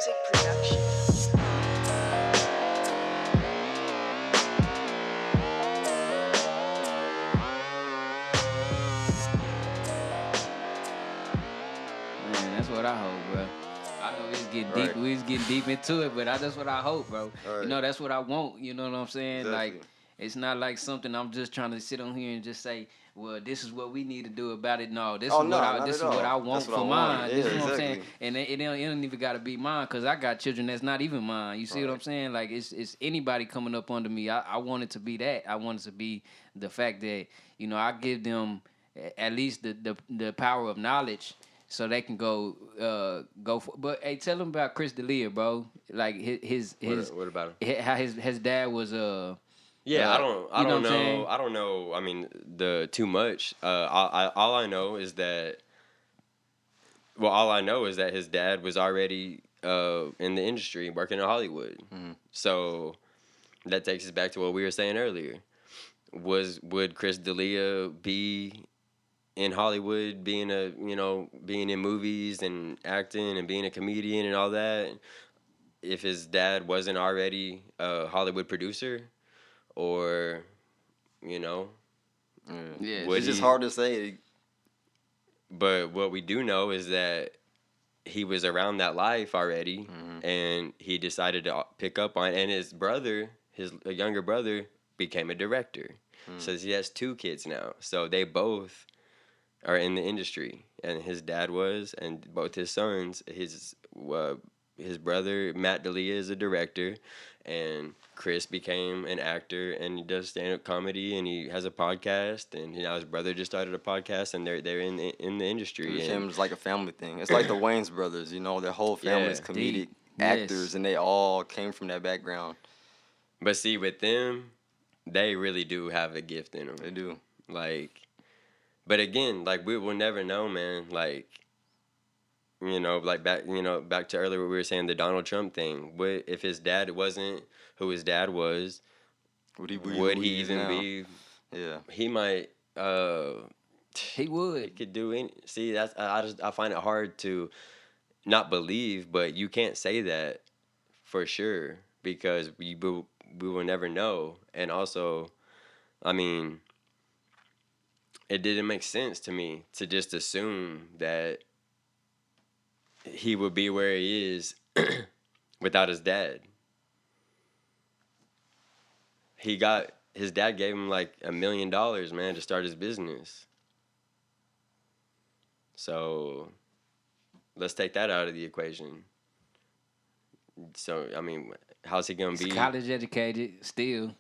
music production. Man, that's what I hope, bro. I know we was getting deep. Right. We was getting deep into it, but that's what I hope, bro. Right. You know, that's what I want. You know what I'm saying? Exactly. Like, it's not like something I'm just trying to sit on here and just say, well, this is what we need to do about it. No, this Oh, is no, what I not this at is what all. I want That's what for I want. mine. Yeah, This is what I'm saying. exactly. And it don't even got to be mine because I got children that's not even mine. You see what Right. I'm saying? Like, it's anybody coming up under me. I want it to be that. I want it to be the fact that, you know, I give them at least the power of knowledge so they can go for. But hey, tell them about Chris D'Elia, bro. Like his What about him? how his dad was Yeah, you I know don't what I'm saying? know. I don't know. I mean, the too much. All I know is that. Well, all I know is that his dad was already in the industry working in Hollywood. Mm-hmm. So that takes us back to what we were saying earlier. Would Chris D'Elia be in Hollywood, being in movies and acting and being a comedian and all that, if his dad wasn't already a Hollywood producer, or you know, Yeah, would It's just he- hard to say. But what we do know is that he was around that life already, and he decided to pick up on. And his brother, his younger brother, became a director. So he has two kids now. So they both are in the industry, and his dad was, and both his sons. His brother Matt D'Elia is a director, and Chris became an actor, and he does stand up comedy, and he has a podcast, and now his brother just started a podcast, and they're in the It industry. became And just like a family thing. It's like the Wayans brothers, you know, their whole family's Yeah. comedic Deep. actors, Yes. and they all came from that background. but see, with them, they really do have a gift in them. They do. Like, but again, like we will never know, man. Like, back to earlier what we were saying, the Donald Trump thing. What if his dad wasn't who his dad was? Would he be? Would who he is even now? be? Yeah. He might. he He would. could do any. See, that's I find it hard to not believe, but you can't say that for sure because we will never know. And also, I mean, it didn't make sense to me to just assume that he would be where he is without his dad. His dad gave him like $1 million, man, to start his business. So let's take that out of the equation. So I mean, how's he gonna He's be? college educated still.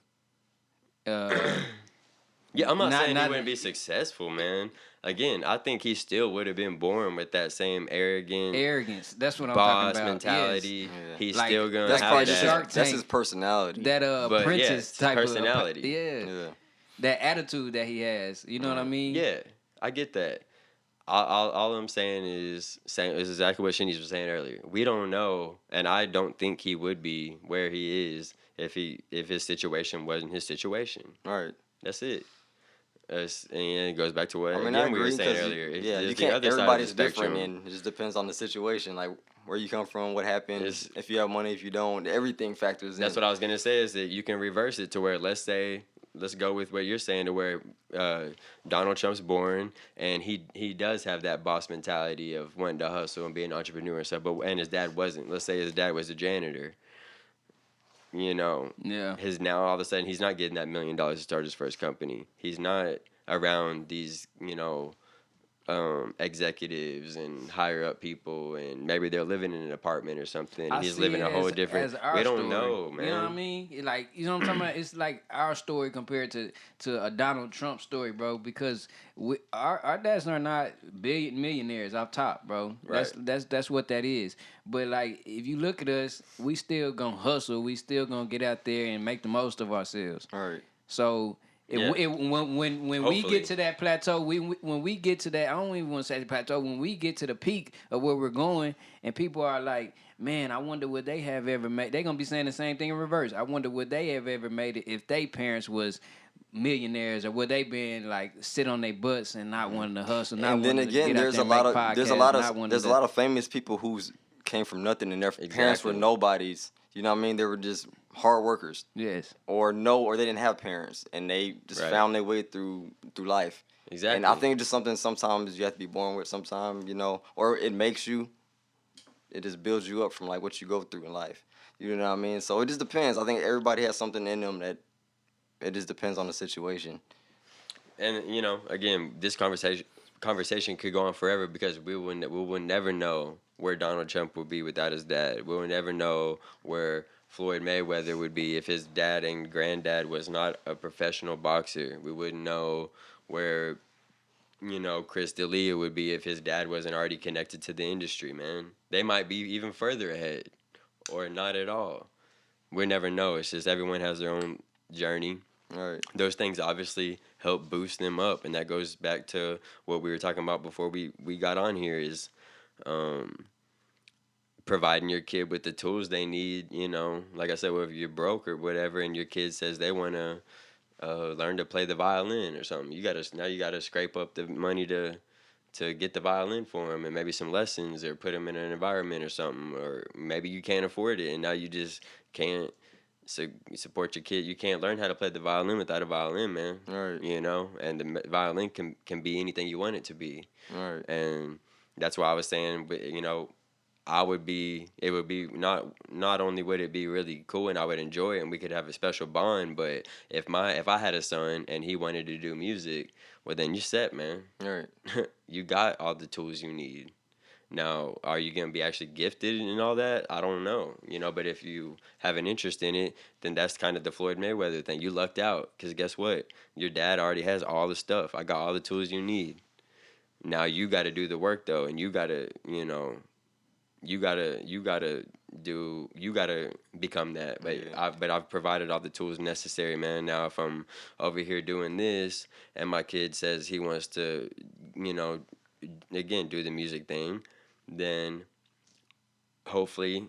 Yeah, I'm not saying not- he wouldn't be successful, man. Again, I think he still would have been born with that same Arrogance. That's what I'm boss talking about. mentality. Yes. He's Like, still gonna That's have probably that. just Shark his, that's Tank. his personality. That But, yeah, apprentice it's type personality. Yeah. That attitude that he has. You know what I mean? Yeah, I get that. All I'm saying is exactly what Shanice was saying earlier. We don't know, and I don't think he would be where he is if his situation wasn't his situation. All right. That's it. And it goes back to what I mean, again I we agree were saying 'cause earlier. yeah, There's you the can't. other side of the Everybody's spectrum. different, and it just depends on the situation, like where you come from, what happens, It's- if you have money, if you don't. Everything factors in. That's what I was gonna say is that you can reverse it to where let's go with what you're saying to where Donald Trump's born and he does have that boss mentality of wanting to hustle and be an entrepreneur and stuff, and his dad wasn't. Let's say his dad was a janitor. Yeah. His now all of a sudden he's not getting that $1 million to start his first company. He's not around these executives and higher up people, and maybe they're living in an apartment or something, and I he's see living it a whole as different. our We don't story. know, man. You know what I mean? Like, you know what I'm talking about? It's like our story compared to a Donald Trump story, bro. Because our dads are not millionaires off top, bro. Right. That's what that is. But like, if you look at us, we still gonna hustle. We still gonna get out there and make the most of ourselves. All right. So. Yeah. When we Hopefully. get to that plateau, when we get to that, I don't even want to say the plateau. When we get to the peak of where we're going, and people are like, "Man, I wonder would they have ever made?" They're gonna be saying the same thing in reverse. I wonder would they have ever made it if their parents was millionaires, or would they been like sit on their butts and not wanting to hustle? Not And then wanting to again, get out there's there a and lot make of podcasts, not wanting there's a to- lot of famous people whose came from nothing, and their parents were Exactly. nobodies. You know what I mean? They were just hard workers, Yes. or they didn't have parents, and they just Right. found their way through life. Exactly. And I think it's just something sometimes you have to be born with. Sometimes, or it makes you. It just builds you up from like what you go through in life. You know what I mean? So it just depends. I think everybody has something in them that it just depends on the situation. And again, this conversation could go on forever because we would never know where Donald Trump would be without his dad. We would never know where Floyd Mayweather would be if his dad and granddad was not a professional boxer. We wouldn't know where Chris D'Elia would be if his dad wasn't already connected to the industry, man. They might be even further ahead or not at all. We never know. It's just everyone has their own journey. Right. Those things obviously help boost them up, and that goes back to what we were talking about before we got on here is providing your kid with the tools they need. Like I said, if you're broke or whatever and your kid says they want to learn to play the violin or something, you gotta scrape up the money to get the violin for them and maybe some lessons or put them in an environment or something, or maybe you can't afford it and now you just can't support your kid. You can't learn how to play the violin without a violin, man. Right. And the violin can be anything you want it to be. Right. And that's why I was saying, but it would be not only would it be really cool and I would enjoy it and we could have a special bond, but if I had a son and he wanted to do music, well then you're set, man. Right. You got all the tools you need. Now, are you going to be actually gifted and all that? I don't know, but if you have an interest in it, then that's kind of the Floyd Mayweather thing. You lucked out because guess what? Your dad already has all the stuff. I got all the tools you need. Now you got to do the work though, and you got to, you gotta become that. But Yeah. I've provided all the tools necessary, man. Now if I'm over here doing this and my kid says he wants to, again do the music thing, then hopefully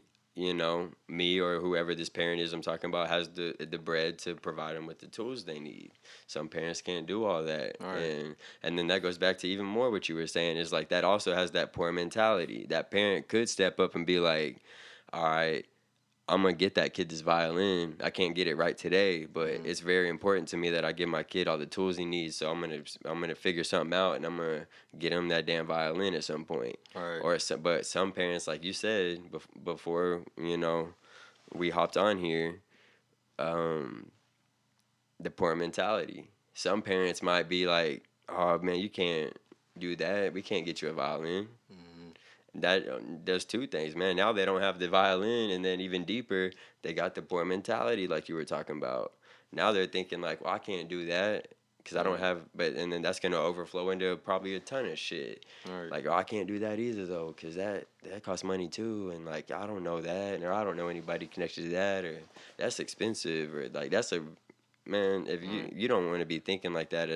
me or whoever this parent is I'm talking about has the bread to provide them with the tools they need. Some parents can't do all that. Right. And then that goes back to even more what you were saying is like that also has that poor mentality. That parent could step up and be like, all right, I'm gonna get that kid this violin. I can't get it right today, but it's very important to me that I give my kid all the tools he needs. So I'm gonna figure something out, and I'm gonna get him that damn violin at some point. Right. But some parents, like you said before, we hopped on here, the poor mentality. Some parents might be like, "Oh man, you can't do that. We can't get you a violin." That does two things, man. Now they don't have the violin, and then even deeper, they got the poor mentality, like you were talking about. Now they're thinking like, "Well, I can't do that because I don't have." And then that's gonna overflow into probably a ton of shit. Right. Like, "Oh, I can't do that either though, because that costs money too, and like I don't know that, or I don't know anybody connected to that, or that's expensive, or like that's a." Man, if you don't want to be thinking like that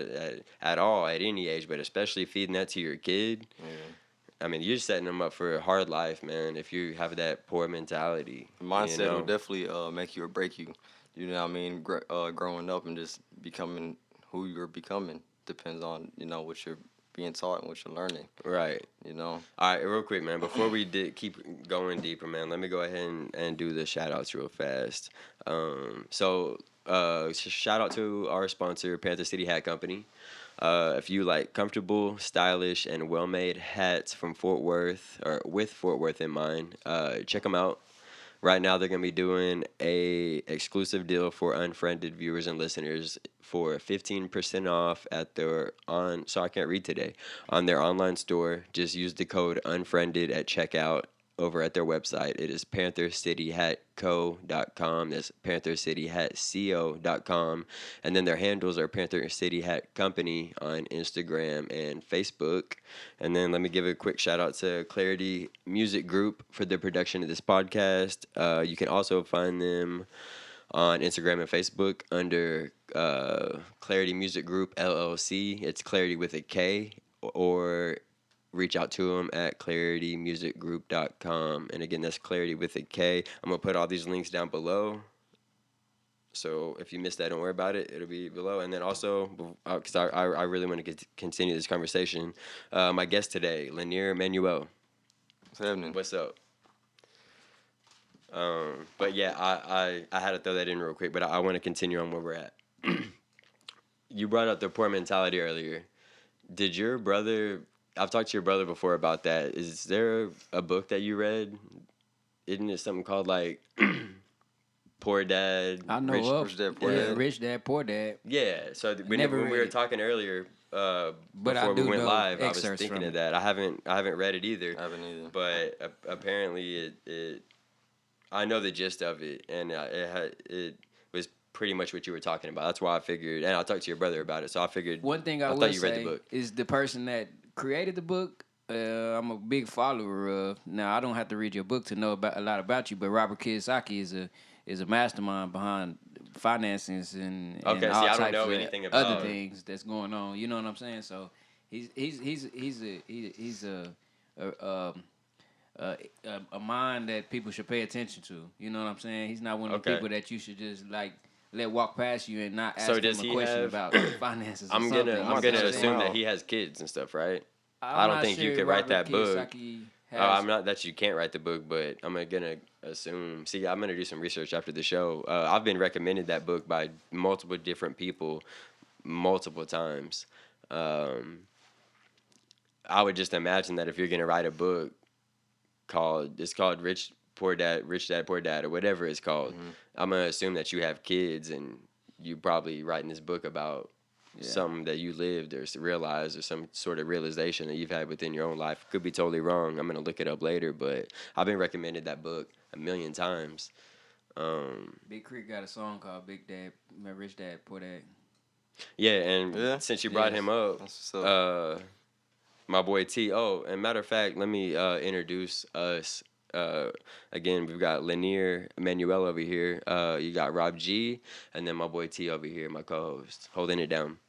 at all at any age, but especially feeding that to your kid. Yeah. I mean, you're setting them up for a hard life, man. If you have that poor mentality, Mindset will definitely make you or break you. You know what I mean? Growing up and just becoming who you're becoming depends on what you're being taught and what you're learning. Right. All right, real quick, man. Before we keep going deeper, man, let me go ahead and do the shout outs real fast. Shout out to our sponsor, Panther City Hat Company. If you like comfortable, stylish, and well-made hats from Fort Worth, or with Fort Worth in mind, check them out. Right now, they're going to be doing a exclusive deal for Unfriended viewers and listeners for 15% off at I can't read today, on their online store. Just use the code Unfriended at checkout over at their website. It is panthercityhatco.com. That's panthercityhatco.com. And then their handles are Panther City Hat Company on Instagram and Facebook. And then let me give a quick shout out to Klarity Music Group for the production of this podcast. You can also find them on Instagram and Facebook under Klarity Music Group LLC. It's Klarity with a K, or reach out to them at claritymusicgroup.com. And again, that's Klarity with a K. I'm going to put all these links down below. So if you missed that, don't worry about it. It'll be below. And then also, because I really want to continue this conversation, my guest today, Lanier Manuel. What's happening? What's up? But yeah, I had to throw that in real quick, but I want to continue on where we're at. You brought up the poor mentality earlier. Did your brother? I've talked to your brother before about that. Is there a book that you read? Isn't it something called like Poor Dad, I know Rich? of Rich Dad, Poor yeah, Dad. Rich Dad, Poor Dad. Yeah. So Never when we read were it. talking earlier, But I before we do went know live, I was excerpts thinking from of it. that. I haven't read it either. I haven't either. But apparently it I know the gist of it, and it was pretty much what you were talking about. That's why I figured, and I talked to your brother about it, so I figured. One thing I thought will you read the say book. is the person that created the book. I'm a big follower of. Now I don't have to read your book to know about a lot about you, but Robert Kiyosaki is a mastermind behind finances and Okay, all see, I don't types know of anything other about- things that's going on. You know what I'm saying? So he's a mind that people should pay attention to. You know what I'm saying? He's not one of the Okay. people that you should just like let walk past you and not ask So him does a he question have- about finances. Or I'm something. gonna You know I'm what gonna saying? assume that Wow. he has kids and stuff, right? I'm I don't not think you sure could write Robert that book. Kiyosaki has, I'm not that you can't write the book, but I'm gonna assume. See, I'm gonna do some research after the show. I've been recommended that book by multiple different people, multiple times. I would just imagine that if you're gonna write a book it's called Rich Dad Poor Dad, or whatever it's called. I'm gonna assume that you have kids and you probably writing this book about something that you lived or realized, or some sort of realization that you've had within your own life. Could be totally wrong. I'm gonna look it up later, but I've been recommended that book a million times. Big Creek got a song called Big Dad, Rich Dad, Poor Dad. Yeah, and Yeah? since you brought Yes. him up, That's what's up. my boy T. Oh, and matter of fact, let me introduce us. Again, we've got Lanier Manuel over here. You got Rob G, and then my boy T over here, my co-host, holding it down,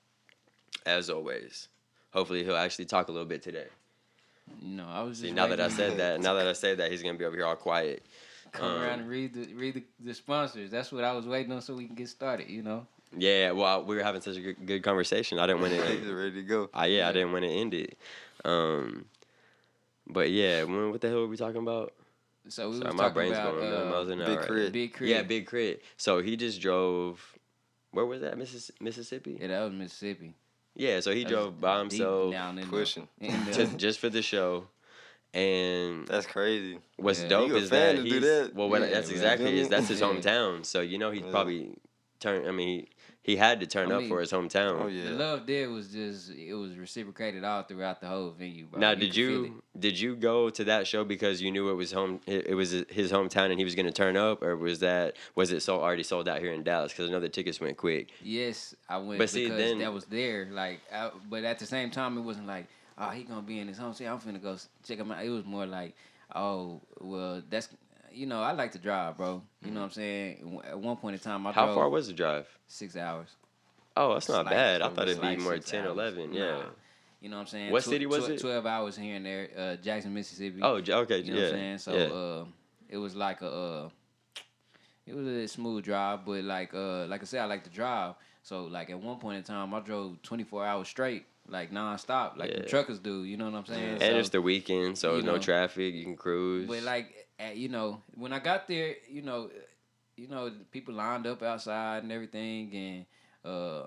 as always. Hopefully, he'll actually talk a little bit today. You know, I was just See, now that I waiting said that, he's gonna be over here all quiet. come around and read the sponsors. That's what I was waiting on so we can get started. You know. Yeah, well, we were having such a good conversation. I didn't want He's to. ready to go. I didn't want to end it. But yeah, what the hell were we talking about? So we Sorry, was my talking brain's about going miles an hour. Big right Crit. now. Big Crit. Yeah, Big Crit. So he just drove. Where was that? Mississippi. Yeah, that was Mississippi. Yeah, so he That drove was by deep himself down in pushing. just for the show. And That's crazy. what's Yeah. dope You a is fan that to do he's that? well. Yeah, That's man. exactly is that's his Yeah. hometown. So he's Yeah. probably turned. I mean, he had to turn I up mean, for his hometown. Oh yeah. The love there was just it was reciprocated all throughout the whole venue, bro. Now, could feel it. did you go to that show because you knew it was it was his hometown and he was going to turn up, or was it already sold out here in Dallas? Because I know the tickets went quick. Yes, I went But see, because then- that was there. But at the same time, it wasn't like, oh, he gonna be in his home. See, I'm finna go check him out. It was more like, oh, well, that's I like to drive, bro. You know what I'm saying? At one point in time, I How drove far was the drive? 6 hours. Oh, that's not It's like- bad. I it's thought it'd be like more 6 10, hours. 11. Nah. Yeah. You know what I'm saying? What city was it? 12 hours here and there, Jackson, Mississippi. Oh, okay. You know yeah. what I'm saying? So it was like it was a smooth drive, but like I said, I like to drive. So like at one point in time, I drove 24 hours straight, like nonstop, like the Yeah. truckers do. You know what I'm saying? And So, it's the weekend, so you no know. traffic. You can cruise. but like when I got there, people lined up outside and everything, and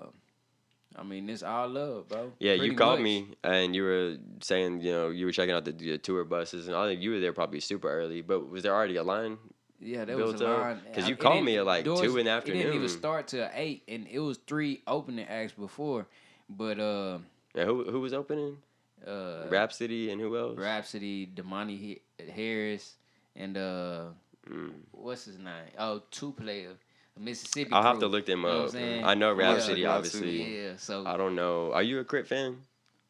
I mean, it's all love, bro. Yeah, you Pretty called much. me and you were saying, you were checking out the tour buses, and I think you were there probably super early. But was there already a line? Yeah, there built was a up? line. 'Cause you It called didn't- me at, like, 2 in the It didn't even afternoon. start till 8, and it was 3 opening acts before. But And who was opening? Rhapsody and who else? Rhapsody, Damani Harris, and what's his name? Oh, 2Player, Mississippi. I'll have crew. to look them You know what I'm up. saying? I know Yeah. Rhapsody, Yeah. obviously. Yeah, so I don't know. Are you a Crit fan?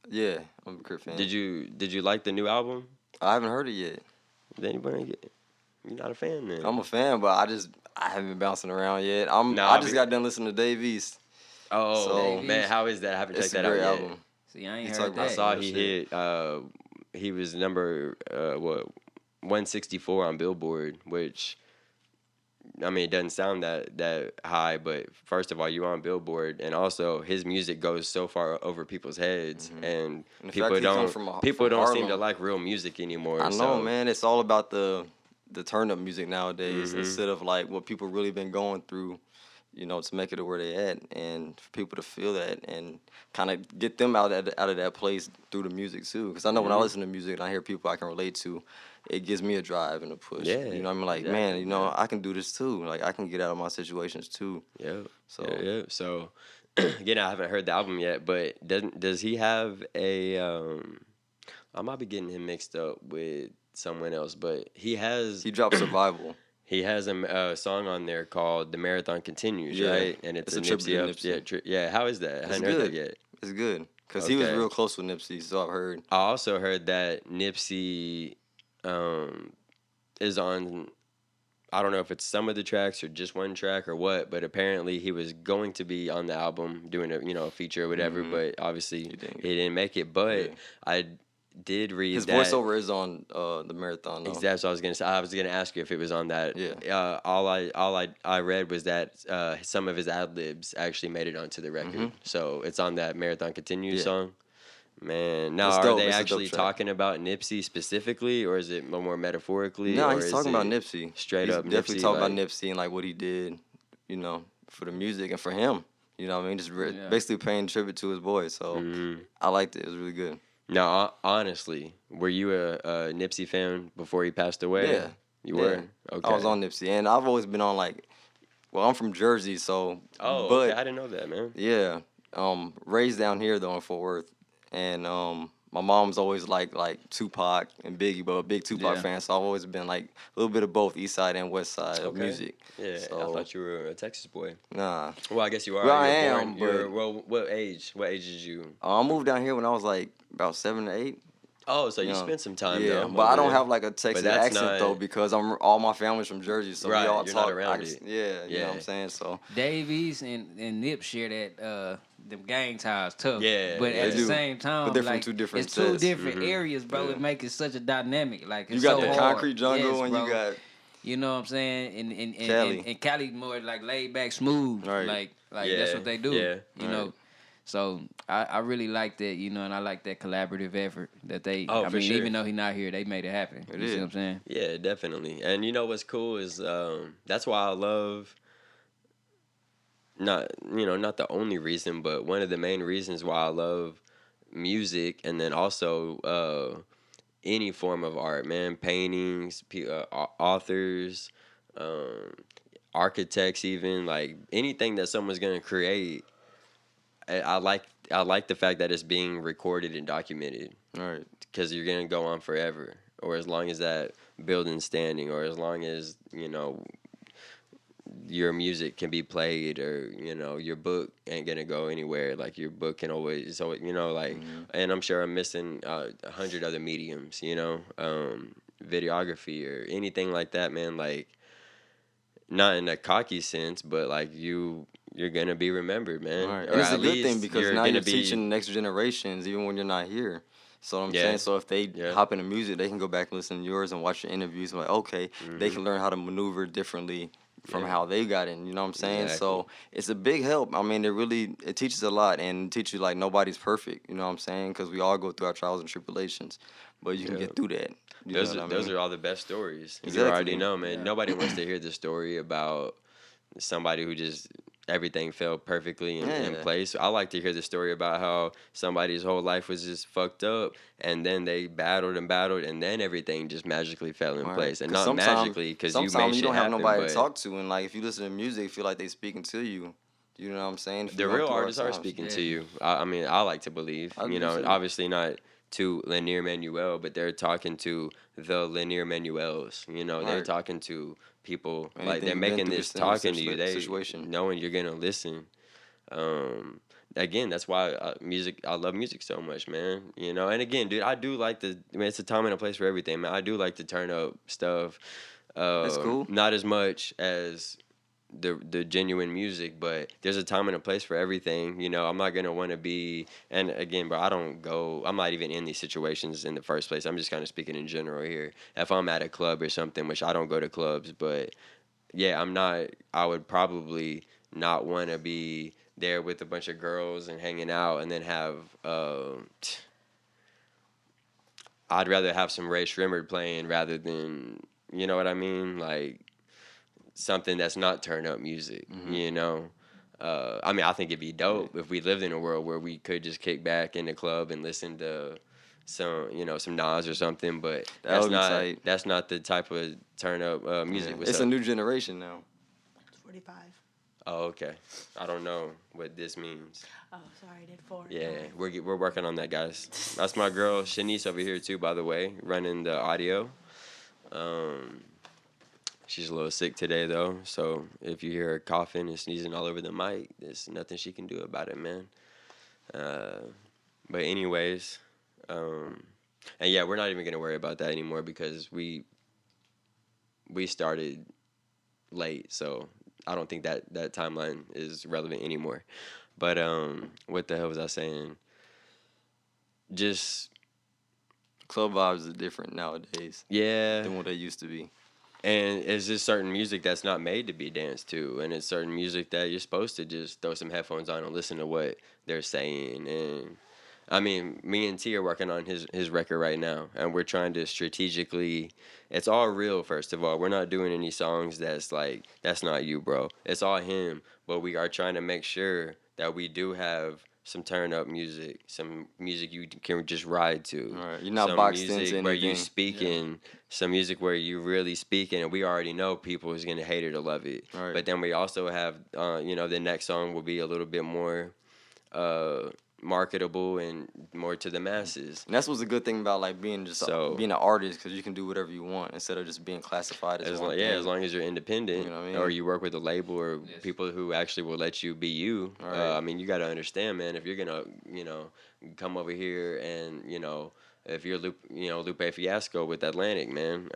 Yeah, I'm a Crit fan. Did you like the new album? I haven't heard it yet. Did anybody get? You're not a fan then. I'm a fan, but I haven't been bouncing around yet. Nah, I just got done listening to Dave East. Oh So- man, how is that? I haven't It's checked a that out great yet. album. see, I ain't He's heard talking that. I saw that he shit. hit. He was number 164 on Billboard, which I mean, it doesn't sound that high. But first of all, you on Billboard, and also his music goes so far over people's heads, and And the people fact he don't comes from seem to Harlem. like real music anymore. I know, so. man. It's all about the the turn up music nowadays instead of like what people really been going through, to make it to where they at, and for people to feel that and kind of get them out of that place through the music too. Because I know when I listen to music and I hear people I can relate to, it gives me a drive and a push. Yeah, You know what I mean? Like, exactly, man, I can do this too. Like, I can get out of my situations too. Yeah. So Yeah. So again, I haven't heard the album yet, but does he have a I might be getting him mixed up with someone else, but he dropped Survival. he has a song on there called "The Marathon Continues," Yeah, right? And it's a tribute to Nipsey Nipsey. Yeah, how is that? I It's hadn't heard that good. yet. It's good because he was Okay. real close with Nipsey, so I've heard. I also heard that Nipsey is on. I don't know if it's some of the tracks or just one track or what, but apparently he was going to be on the album doing a feature or whatever, but obviously he didn't make it. But I did read His that voiceover is on the Marathon though. Exactly. So I was gonna say. I was gonna ask you if it was on that. Yeah. All I read was that some of his ad libs actually made it onto the record. So it's on that Marathon Continues song. Man, now It's are dope. they It's a dope actually track. talking about Nipsey specifically, or is it more metaphorically? No, or he's is talking about it Nipsey. Straight He's up, definitely Nipsey, talking like, about Nipsey and like what he did, for the music and for him. You know what I mean? Just basically paying tribute to his boy. So I liked it. It was really good. Now, honestly, were you a Nipsey fan before he passed away? Yeah. You were? Okay. I was on Nipsey, and I've always been on like, well, I'm from Jersey, so. Oh, but, okay. I didn't know that, man. Yeah. Raised down here though in Fort Worth, and my mom's always like Tupac and Biggie, but a big Tupac fan. So I've always been like a little bit of both East Side and West Side of music. Yeah, so, I thought you were a Texas boy. Nah. Well, I guess you are. Well, I am. What age? What age did you? I moved down here when I was like about 7 or 8. Oh, so you spent some time yeah, though. but I don't there. have like a Texas accent though because all my family's from Jersey, so Right, we all you're talk. not around it. Yeah, you know what I'm saying. So Davies and Nip share that them gang ties tough. Yeah, but at they the do. same time, But they're from like, two different it's two sets. different areas, bro. It makes it such a dynamic. Like you it's got so the hard. concrete jungle Yes, and bro. you got. You know what I'm saying? And Cali. and Cali more like laid back, smooth. Right. Like that's what they do. Yeah. You know. So I really like that, and I like that collaborative effort that they. Oh, I for mean, sure. even though he's not here, they made it happen. You see what I'm saying? Yeah, definitely. And you know what's cool is that's why I love. Not the only reason, but one of the main reasons why I love music, and then also any form of art, man, paintings, authors, architects, even like anything that someone's gonna create. I like the fact that it's being recorded and documented. Right. Because you're gonna go on forever, or as long as that building's standing, or as long as your music can be played, or your book ain't gonna go anywhere. Like your book can always, and I'm sure I'm missing 100 other mediums, videography or anything like that, man. Like not in a cocky sense, but like you're gonna be remembered, man. Right. Or And it's a at good thing least because now you're be teaching the next generations, even when you're not here. So what I'm saying, so if they hop into music, they can go back and listen to yours and watch your interviews. Like, okay, they can learn how to maneuver differently from how they got in. You know what I'm saying? Exactly. So it's a big help. I mean, it teaches a lot and teaches you like nobody's perfect. You know what I'm saying? Because we all go through our trials and tribulations, but you can get through that. Those are all the best stories. Exactly. You already know, man. Nobody wants to hear the story about somebody who just everything fell perfectly in place. I like to hear the story about how somebody's whole life was just fucked up, and then they battled and then everything just magically fell in place. And not magically because you made shit you don't have happen, nobody to talk to, and like if you listen to music, you feel like they speaking to you. You know what I'm saying? The real artists are speaking to you. I mean, I like to believe. Obviously not to Lanier Manuel, but they're talking to the Lanier Manuels. They're talking to people. Like they're making this talking to you. They knowing you're gonna listen. Again, that's why I love music so much, man. And again, dude, I do like it's a time and a place for everything, man. I do like to turn up stuff. That's cool. Not as much as the genuine music, but there's a time and a place for everything. I'm not gonna want to be, and again, bro, I'm not even in these situations in the first place. I'm just kind of speaking in general here. If I'm at a club or something, which I don't go to clubs, but yeah, I would probably not want to be there with a bunch of girls and hanging out and then have I'd rather have some Ray Shrimmer playing rather than you know what I mean? Like something that's not turn up music, you know? I mean, I think it'd be dope if we lived in a world where we could just kick back in the club and listen to some, you know, some Nas or something, but That would be tight. that's not the type of turn up music. Yeah. What's It's up? a new generation now. 45. Oh, okay. I don't know what this means. Oh, sorry, I did 4. Yeah, Five. we're working on that, guys. That's my girl Shanice over here too, by the way, running the audio. Um, she's a little sick today though, so if you hear her coughing and sneezing all over the mic, there's nothing she can do about it, man. But anyways, and yeah, we're not even gonna worry about that anymore because we started late, so I don't think that timeline is relevant anymore. But what the hell was I saying? Just Club vibes are different nowadays yeah, than what they used to be. and it's just certain music that's not made to be danced to, and it's certain music that you're supposed to just throw some headphones on and listen to what they're saying. And I mean, me and T are working on his record right now, and we're trying to strategically. It's all real. First of all, we're not doing any songs that's like that's not you, bro. It's all him, but we are trying to make sure that we do have some turn up music, some music you can just ride to. All right, you're not Some boxed into music where you anything. speaking, some music where you really speaking, and we already know people is gonna hate it or love it. Right. But then we also have, you know, the next song will be a little bit more marketable and more to the masses. And that's what's a good thing about like being just being an artist, because you can do whatever you want instead of just being classified as one thing. As long as you're independent, You know what I mean? or you work with a label or people who actually will let you be you. Right. I mean, you got to understand, man. If you're gonna, you know, come over here and if you're Lupe Fiasco with Atlantic, man.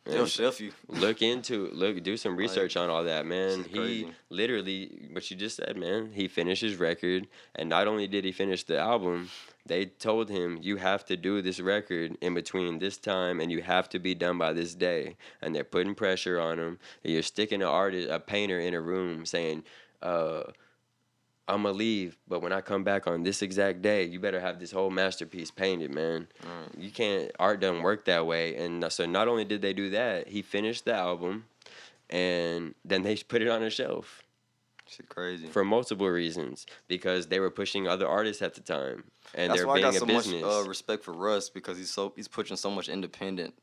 They'll chef you. Do some research on all that, man. shit He crazy. literally, what you just said, man. He finished his record, and not only did he finish the album, they told him you have to do this record in between this time, and you have to be done by this day. And they're putting pressure on him. And you're sticking a painter in a room, saying, I'm gonna leave, but when I come back on this exact day, you better have this whole masterpiece painted, man. You can't. Art doesn't work that way. And so not only did they do that, he finished the album, and then they put it on a shelf Shit crazy. for multiple reasons because they were pushing other artists at the time, and That's they're why I being got so a business. much respect for Russ, because he's pushing so much independent.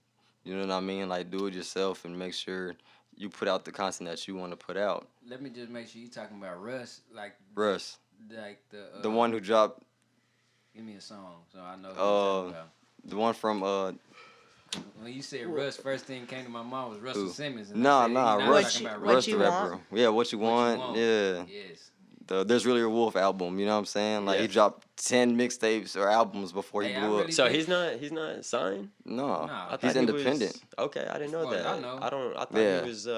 You know what I mean? Like, do it yourself and make sure you put out the content that you want to put out. Let me just make sure you talking about Russ, like Russ, like the one who dropped, Give me a song so I know who you're talking about. the one from When you said Russ, first thing came to my mind was Russell Who? Simmons. And Nah, I said, nah, he's not Russ, talking about What Russ You the rapper. Want? Yeah, what you What You want? Want. Yeah. Yes. The There's Really a Wolf album, you know what I'm saying? Like, Yeah. he dropped 10 mixtapes or albums before he Hey, I blew up. really So think- he's not signed. No, Nah. I thought he's he was- independent. Okay, I didn't know As far as that. I know. I thought Yeah. he was.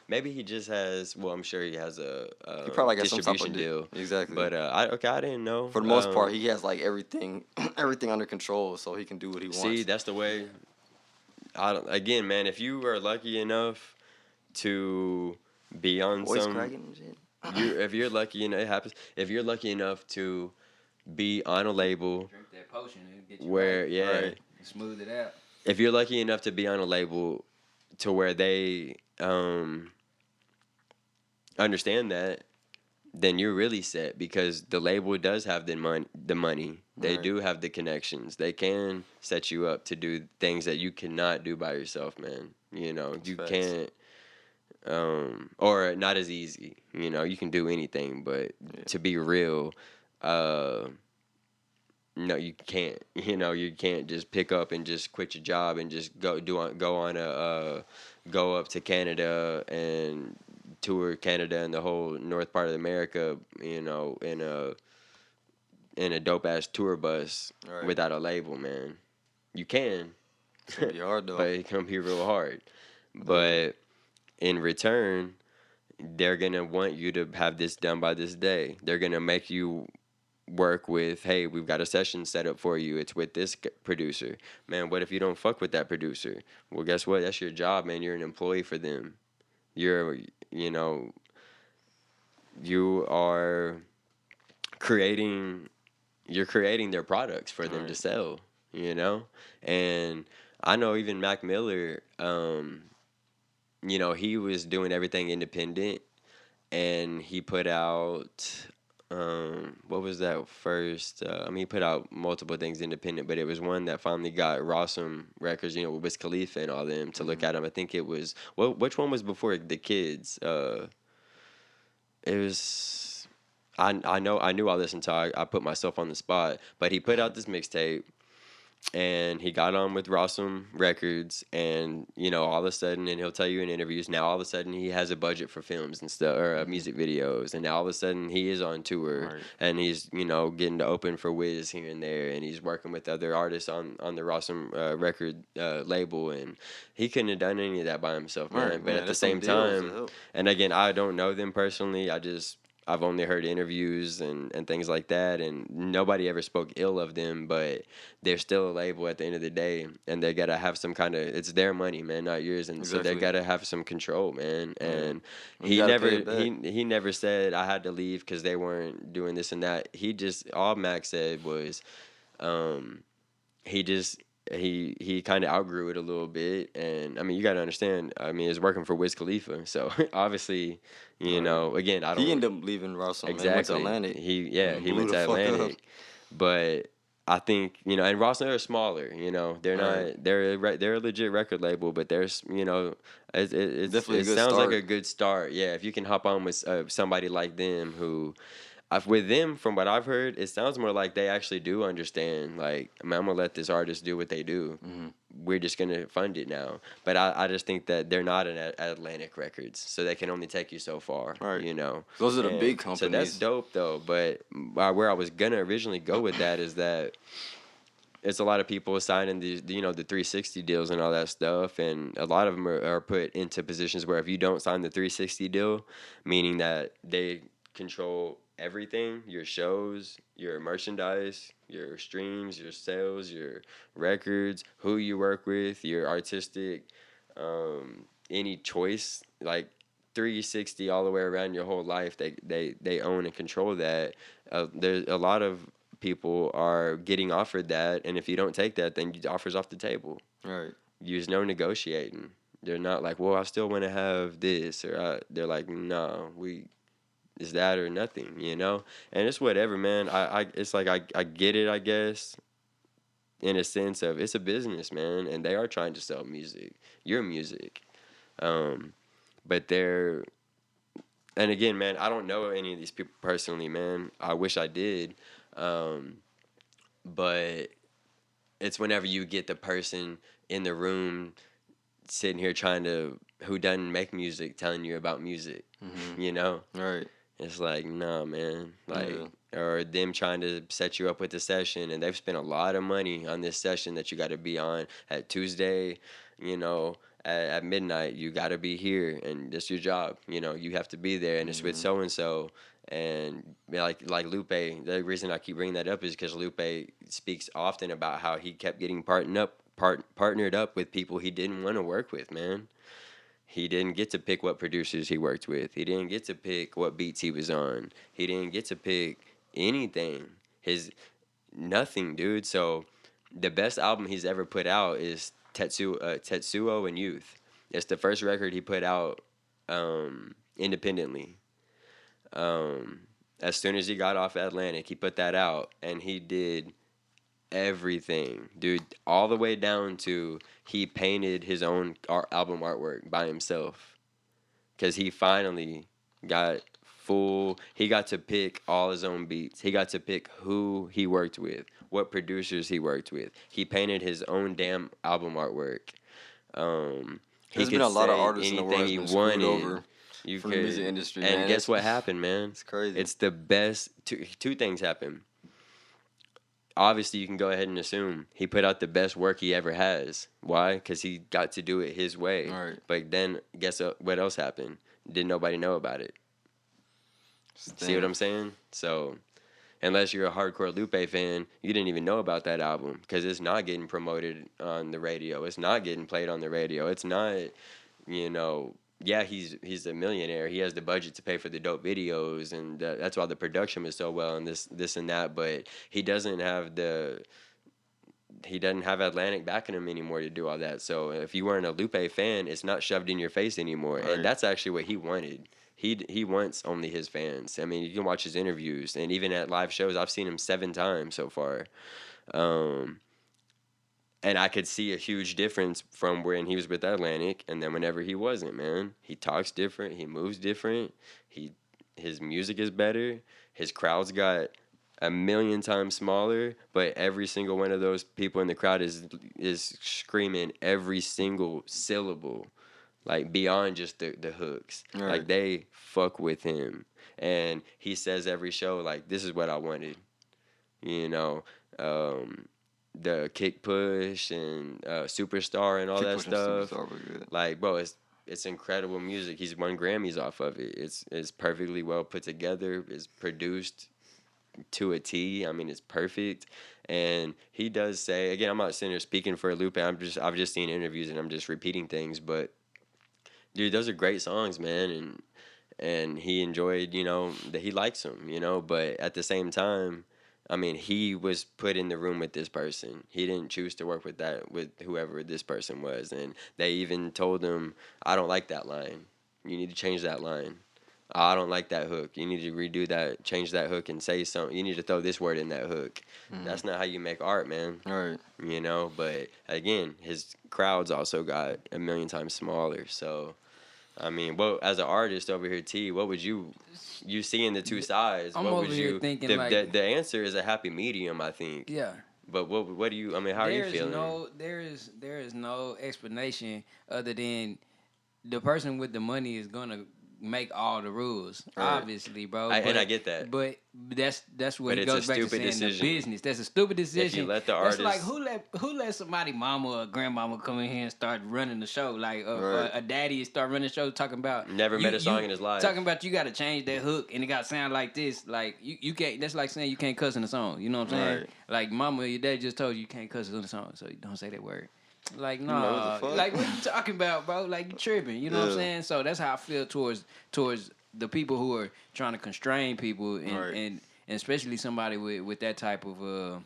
Maybe he just has. Well, I'm sure he has a He probably got some type distribution of deal. Exactly. But I didn't know. For the most part, he has like everything under control, so he can do what he wants. See, that's the way. Again, man, if you are lucky enough to be on Voice some, cracking and shit. if you're lucky, it happens. If you're lucky enough to be on a label Drink that potion and get you where, right. yeah, Right. And smooth it out. if you're lucky enough to be on a label to where they understand that, then you're really set because the label does have the money. They Right. do have the connections. They can set you up to do things that you cannot do by yourself, man. You know, you facts. can't or not as easy. You know, you can do anything, but to be real, no, you can't. You know, you can't just pick up and just quit your job and just go up to Canada and tour Canada and the whole north part of America. You know, in a dope ass tour bus Right. without a label, man. You can, It's gonna be hard though. but it can be real hard. But in return, they're gonna want you to have this done by this day. They're gonna make you work with, hey, we've got a session set up for you. It's with this producer. Man, what if you don't fuck with that producer? Well, guess what? That's your job, man. You're an employee for them. You are creating their products for them to Right. sell, you know? And I know even Mac Miller, you know, he was doing everything independent, and he put out what was that first? I mean, he put out multiple things independent, but it was one that finally got Rossum Records, you know, with Wiz Khalifa and all them to look at him. I think it was which one was before the kids? It was I know I knew all this until I put myself on the spot. But he put out this mixtape, and he got on with Rossum Records, and you know, all of a sudden, and he'll tell you in interviews, now all of a sudden he has a budget for films and stuff, or music videos, and now all of a sudden he is on tour, Right. and he's, you know, getting to open for Wiz here and there, and he's working with other artists on the Rossum record label, and he couldn't have done any of that by himself, man. Right, But man, at the that's some same deals to time, help. and again, I don't know them personally. I've only heard interviews and things like that, and nobody ever spoke ill of them, but they're still a label at the end of the day, and they gotta have some kind of, it's their money, man, not yours, and so they Exactly. gotta have some control, man. Yeah. And You he gotta never pay it back. he never said I had to leave because they weren't doing this and that. He just, all Max said was, he just he kind of outgrew it a little bit, and I mean, you got to understand, I mean, it's working for Wiz Khalifa, so obviously, you Right. know, again, I don't He ended up leaving Russell. Man. Went to exactly Atlantic. he and he blew went the to fuck up. Atlantic, but I think, you know, and Ross are smaller, you know, they're Right. not, they're a legit record label, but there's, you know, Definitely a it good sounds like start. a good start, yeah, if you can hop on with somebody like them who, with them, from what I've heard, it sounds more like they actually do understand. Like, I mean, I'm gonna let this artist do what they do. We're just gonna fund it now. But I just think that they're not at Atlantic Records, so they can only take you so far. Right. You know, Those are the And big So that's companies. dope, though. But where I was gonna originally go with that is that it's a lot of people signing these, you know, the 360 deals and all that stuff, and a lot of them are put into positions where if you don't sign the 360 deal, meaning that they control everything, your shows, your merchandise, your streams, your sales, your records, who you work with, your artistic, any choice, like 360 all the way around your whole life, they own and control that. There's a lot of people are getting offered that, and if you don't take that, then the offer's off the table. Right. There's no negotiating. They're not like, well, I still want to have this, or they're like, no, it's that or nothing, you know. And it's whatever, man. It's like I get it, I guess, in a sense of it's a business, man, and they are trying to sell music, your music, but they're, and again, man, I don't know any of these people personally, man. I wish I did. But it's whenever you get the person in the room sitting here trying to, who doesn't make music, telling you about music, you know? Right. It's like, nah, man. Like, Yeah. or them trying to set you up with a session, and they've spent a lot of money on this session that you got to be on at Tuesday, you know, at midnight. You got to be here, and that's your job. You know, you have to be there, and it's with so and so. And like Lupe, the reason I keep bringing that up is because Lupe speaks often about how he kept getting partnered up with people he didn't want to work with, man. He didn't get to pick what producers he worked with. He didn't get to pick what beats he was on. He didn't get to pick anything. His nothing, dude. So the best album he's ever put out is Tetsuo and Youth. It's the first record he put out independently. As soon as he got off Atlantic, he put that out, and he did everything, dude, all the way down to he painted his own album artwork by himself, because he finally got he got to pick all his own beats. He got to pick who he worked with, what producers he worked with. He painted his own damn album artwork. He There's could been a lot of say artists in the world anything that's he been screwed wanted. over You from the could, music industry, and man. guess what happened, man? It's crazy. It's the best. Two things happened. Obviously, you can go ahead and assume he put out the best work he ever has. Why? Because he got to do it his way. Right. But then, guess what else happened? Didn't nobody know about it? See what I'm saying? So, unless you're a hardcore Lupe fan, you didn't even know about that album because it's not getting promoted on the radio. It's not getting played on the radio. It's not, you know. Yeah, he's a millionaire. He has the budget to pay for the dope videos, and that's why the production is so well and this and that. But he doesn't have he doesn't have Atlantic backing him anymore to do all that. So if you weren't a Lupe fan, it's not shoved in your face anymore. Right. And that's actually what he wanted. He wants only his fans. I mean, you can watch his interviews, and even at live shows, I've seen him 7 times so far. And I could see a huge difference from when he was with Atlantic and then whenever he wasn't, man. He talks different. He moves different. His music is better. His crowd's got a million times smaller, but every single one of those people in the crowd is screaming every single syllable, like beyond just the hooks. Right. Like they fuck with him. And he says every show, like, this is what I wanted. You know, the Kick Push and Superstar and all Kick that Push and stuff. Superstar were good. Like, bro, it's incredible music. He's won Grammys off of it. It's perfectly well put together. It's produced to a T. I mean, it's perfect. And he does say, again, I'm not sitting here speaking for Lupe. I've just seen interviews and I'm just repeating things. But dude, those are great songs, man. And he enjoyed, you know, that he likes them, you know. But at the same time, I mean, he was put in the room with this person. He didn't choose to work with whoever this person was. And they even told him, I don't like that line. You need to change that line. I don't like that hook. You need to redo that, change that hook and say something. You need to throw this word in that hook. Mm-hmm. That's not how you make art, man. All right. You know, but again, his crowd's also got a million times smaller. So, I mean, well, as an artist over here, T, what would you see in the two sides? I'm what over would here you thinking the answer is a happy medium, I think. Yeah. But what do you? I mean, how are you feeling? There is no explanation other than the person with the money is gonna make all the rules, right. Obviously, bro. And I get that. But that's what it goes back to saying decision. the business. That's a stupid decision. If you let the artist, that's like who let somebody mama or grandmama come in here and start running the show, like a daddy start running the show talking about never met a song in his life, talking about you got to change that hook and it got to sound like this. Like you can't. That's like saying you can't cuss in a song. You know what I'm saying? Right. Like mama or your dad just told you can't cuss in a song, so you don't say that word. Like, no, like what you talking about, bro? Like you tripping, you know what I'm saying? So that's how I feel towards the people who are trying to constrain people and especially somebody with that type of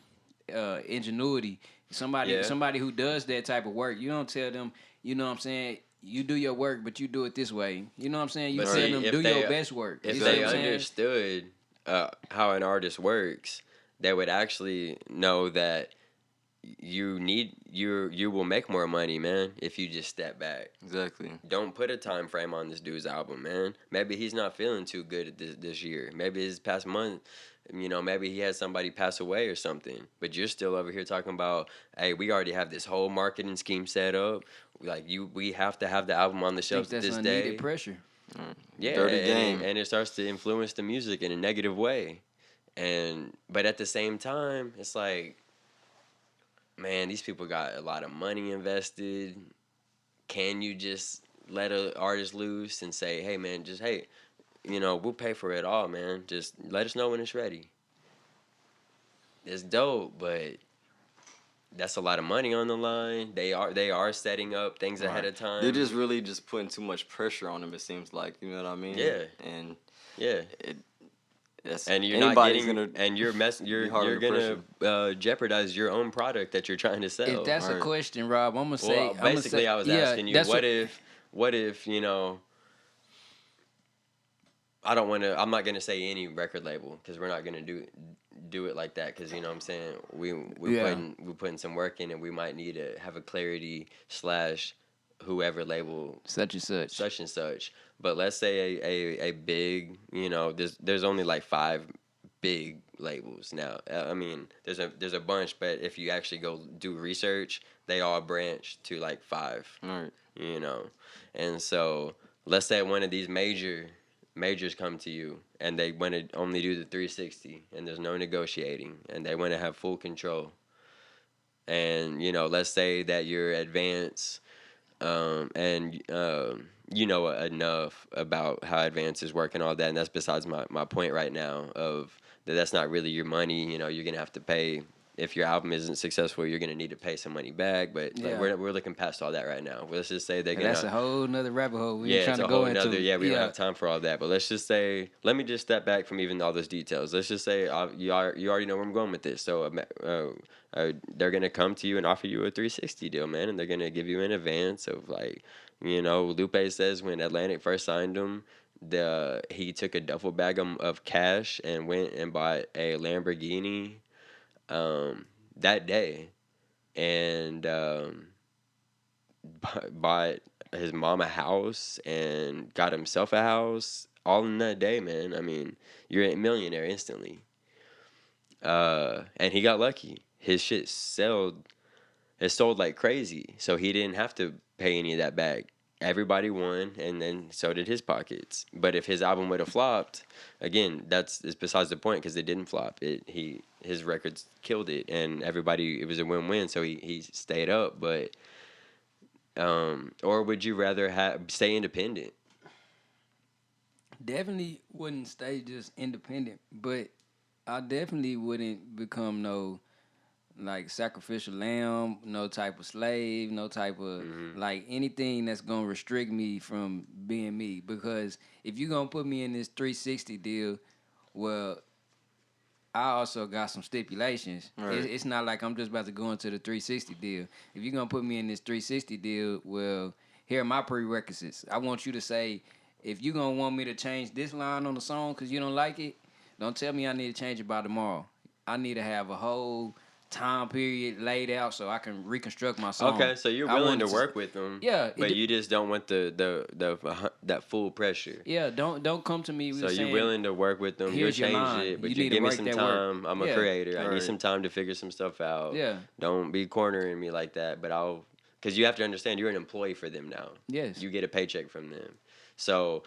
ingenuity. Somebody who does that type of work. You don't tell them, you know what I'm saying, you do your work, but you do it this way. You know what I'm saying? You tell them do your best work. If they understood how an artist works, they would actually know that you will make more money, man, if you just step back. Exactly. Don't put a time frame on this dude's album, man. Maybe he's not feeling too good at this year. Maybe his past month, you know, maybe he had somebody pass away or something. But you're still over here talking about, hey, we already have this whole marketing scheme set up. Like we have to have the album on the shelves this day. That's unneeded pressure. Yeah, dirty game, and it starts to influence the music in a negative way. But at the same time, it's like, man, these people got a lot of money invested. Can you just let an artist loose and say, hey, man, you know, we'll pay for it all, man. Just let us know when it's ready. It's dope, but that's a lot of money on the line. They are setting up things ahead of time. They're just really just putting too much pressure on them, it seems like. You know what I mean? Yeah. And yeah. And you're not getting, and you're gonna jeopardize your own product that you're trying to sell. If that's a question, Rob, I'm gonna say. Basically, I was asking you, what if you know? I'm not gonna say any record label because we're not gonna do it like that because you know what I'm saying we're putting some work in and we might need to have a Klarity / whoever label such and such. But let's say a big, you know, there's only like 5 big labels now. I mean, there's a bunch, but if you actually go do research, they all branch to like 5. Right. You know, and so let's say one of these majors come to you and they want to only do the 360 and there's no negotiating and they want to have full control. And you know, let's say that you're advanced. You know enough about how advances work and all that, and that's besides my point right now of that's not really your money. You know, you're gonna have to pay if your album isn't successful, you're gonna need to pay some money back. But like, Yeah. we're looking past all that right now. Let's just say they're And gonna. that's a whole nother rabbit hole we Yeah, ain't trying it's a to go whole into. nother. Yeah, we don't have time for all that. But let's just say, let me just step back from even all those details. Let's just say you already know where I'm going with this. So they're gonna come to you and offer you a 360 deal, man, and they're gonna give you an advance of like, Lupe says when Atlantic first signed him, he took a duffel bag of cash and went and bought a Lamborghini that day, and bought his mom a house and got himself a house all in that day, man. I mean, you're a millionaire instantly. And he got lucky. His shit sold. It sold like crazy, so he didn't have to pay any of that back. Everybody won, and then so did his pockets. But if his album would have flopped, again, it's besides the point because it didn't flop. His records killed it, and everybody, it was a win-win. So he stayed up, but or would you rather stay independent? Definitely wouldn't stay just independent, but I definitely wouldn't become no like sacrificial lamb, no type of slave, no type of like anything that's gonna restrict me from being me. Because if you're gonna put me in this 360 deal, well, I also got some stipulations. Right. It's not like I'm just about to go into the 360 deal. If you're gonna put me in this 360 deal, well, here are my prerequisites. I want you to say, if you're gonna want me to change this line on the song because you don't like it, don't tell me I need to change it by tomorrow. I need to have a whole time period laid out so I can reconstruct my song. Okay, so you're willing to work with them. Yeah, but you just don't want that full pressure. Yeah, don't come to me. So saying, you're willing to work with them. You'll here's your change line. it, but You you need to give me work some that time. work. I'm a Yeah. creator. I Right. need some time to figure some stuff out. Yeah. Don't be cornering me like that. But because you have to understand, you're an employee for them now. Yes. You get a paycheck from them. So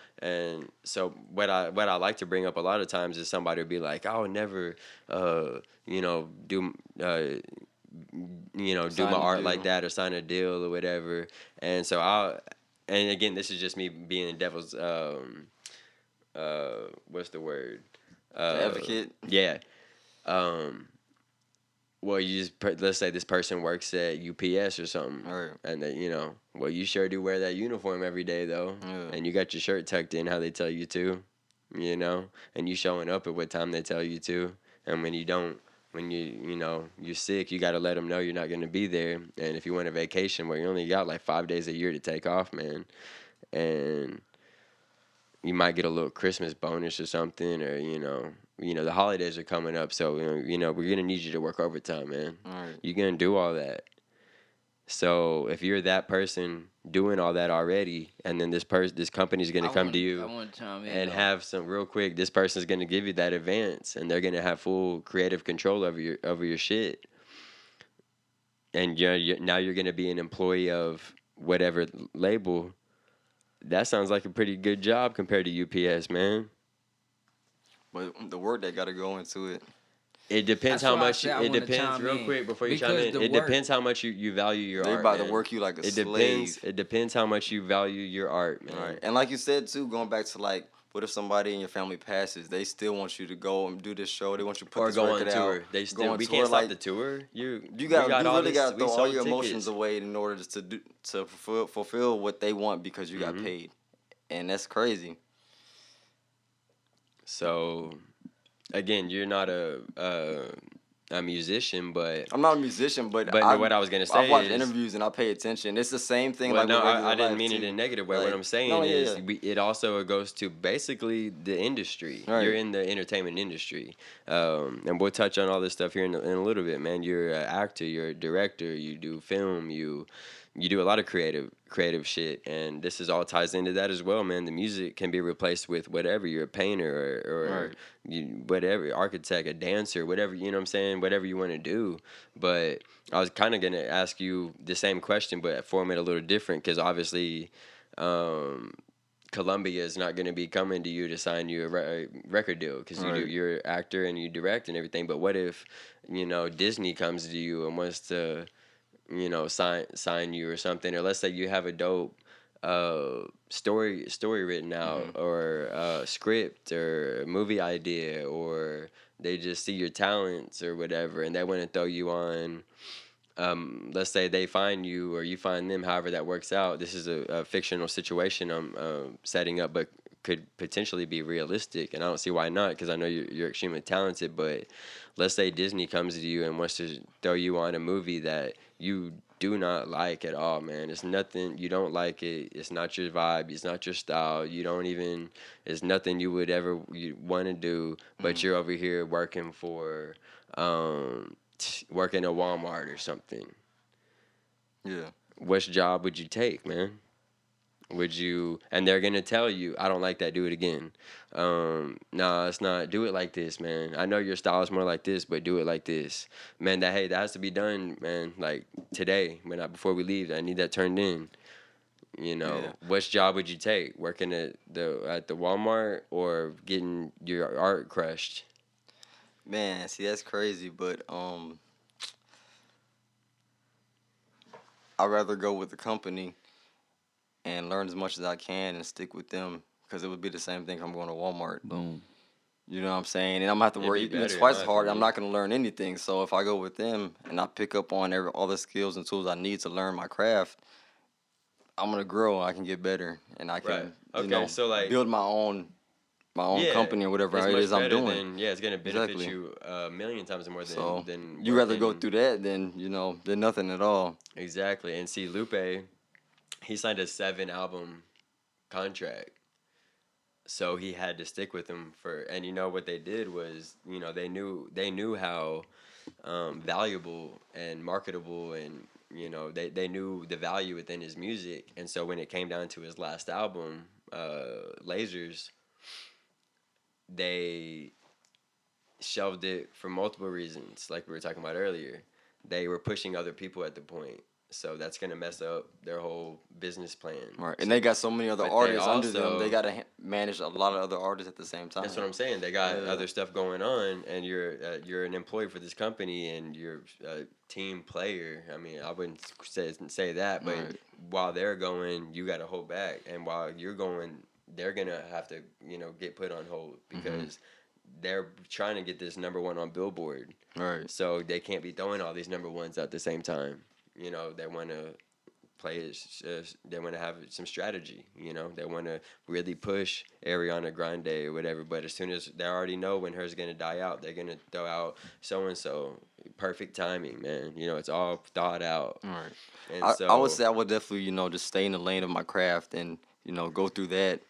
what I like to bring up a lot of times is somebody would be like, I would never, do do Sign my a art deal. like that or sign a deal or whatever. And so and again, this is just me being the devil's what's the word? Advocate. Yeah. Well, let's say this person works at UPS or something, Right. and then well, you sure do wear that uniform every day though, Yeah. and you got your shirt tucked in how they tell you to, and you showing up at what time they tell you to, and when you don't, when you're sick, you got to let them know you're not going to be there, and if you want a vacation where you only got like 5 days a year to take off, man, and you might get a little Christmas bonus or something, or the holidays are coming up, so we're gonna need you to work overtime, man. All right. You're gonna do all that. So if you're that person doing all that already, and then this company's gonna come to you and have some real quick, this person's gonna give you that advance, and they're gonna have full creative control over your shit, and now you're gonna be an employee of whatever label. That sounds like a pretty good job compared to UPS, man. But the work that got to go into it. It depends That's how why I much. said I It wanna depends chime real in. quick before you Because chime in. the It work- depends how much you value your They art. about to man. work you like a It slave. depends. It depends how much you value your art, man. All right. And like you said too, going back to like, what if somebody in your family passes? They still want you to go and do this show. They want you to put Or this go on record tour. out. They Go still. on We tour, can't like, stop the tour. You we gotta all really gotta we throw all sold your tickets. emotions away in order to fulfill what they want because you got paid, and that's crazy. So, again, you're not a musician, but I'm not a musician, but what I was gonna say I've watched is- interviews and I pay attention. It's the same thing. well, like no, with regular I didn't life, mean it too. in a negative way. Like, What I'm saying no, yeah, is, yeah. it also goes to basically the industry. Right. You're in the entertainment industry, and we'll touch on all this stuff here in a little bit, man. You're an actor, you're a director, you do film, you do a lot of creative shit, and this is all ties into that as well, man. The music can be replaced with whatever. You're a painter or Right. whatever, architect, a dancer, whatever, you know what I'm saying, whatever you want to do. But I was kind of going to ask you the same question, but form it a little different, because obviously Columbia is not going to be coming to you to sign you a record deal, because Right. you're an actor and you direct and everything. But what if Disney comes to you and wants to sign you or something, or let's say you have a dope story written out, or script, or movie idea, or they just see your talents or whatever, and they want to throw you on. Let's say they find you or you find them, however that works out. This is a fictional situation I'm setting up, but could potentially be realistic, and I don't see why not, because I know you're extremely talented. But let's say Disney comes to you and wants to throw you on a movie that you do not like at all, man. It's nothing, you don't like it. It's not your vibe. It's not your style. You don't even, it's nothing you would ever want to do, but you're over here working for, working at Walmart or something. Yeah. Which job would you take, man? Would you? And they're gonna tell you, I don't like that. Do it again. Nah, it's not. Do it like this, man. I know your style is more like this, but do it like this, man. That has to be done, man. Like today, before we leave, I need that turned in. You know, which job would you take? Working at the Walmart or getting your art crushed? Man, see, that's crazy, but I'd rather go with the company and learn as much as I can and stick with them, because it would be the same thing if I'm going to Walmart. Boom. You know what I'm saying? And I'm gonna have to It'd work be even better, twice in as my hard. I'm opinion. not gonna learn anything. So if I go with them and I pick up on all the skills and tools I need to learn my craft, I'm gonna grow. I can get better, and I can, Right. you Okay, know, so, like- build my own company or whatever it's it much is I'm better doing. It's gonna benefit Exactly. you a million times more So than you rather go working. through that than nothing at all. Exactly. And see, Lupe, he signed a 7-album contract. So he had to stick with him and you know what they did was, they knew how valuable and marketable, and they knew the value within his music. And so when it came down to his last album, Lasers, they shelved it for multiple reasons, like we were talking about earlier. They were pushing other people at the point, so that's gonna mess up their whole business plan. Right, and they got so many other But they artists under them. also- They got to manage a lot of other artists at the same time. That's what I'm saying. They got Yeah. other stuff going on, and you're an employee for this company, and you're a team player. I mean, I wouldn't say that, but Right. while they're going, you got to hold back, and while you're going, they're gonna have to get put on hold, because they're trying to get this #1 on Billboard. Right. So they can't be throwing all these #1s at the same time. They want to play it. They want to have some strategy. They want to really push Ariana Grande or whatever. But as soon as they already know when hers gonna die out, they're gonna throw out so and so. Perfect timing, man. It's all thought out. Right. And I would say I would definitely just stay in the lane of my craft and go through that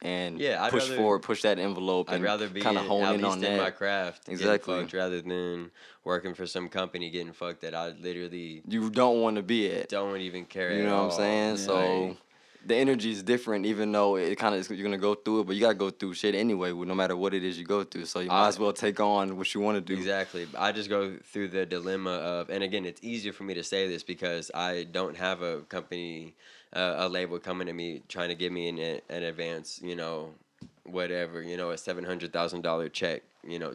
and I'd push rather- forward, push that envelope, I'd and rather be kind of hone at in least on in that. my craft, Exactly. getting fucked, rather than working for some company getting fucked that I literally You don't want to be at. don't even care. You at know what I'm all. saying? Yeah. So Like, the energy is different, even though it kind of you're gonna go through it, but you gotta go through shit anyway, no matter what it is you go through. So you might as well take on what you want to do. exactly. I just go through the dilemma of, and again, it's easier for me to say this because I don't have a company, a label coming to me trying to give me an advance, whatever, a $700,000 check,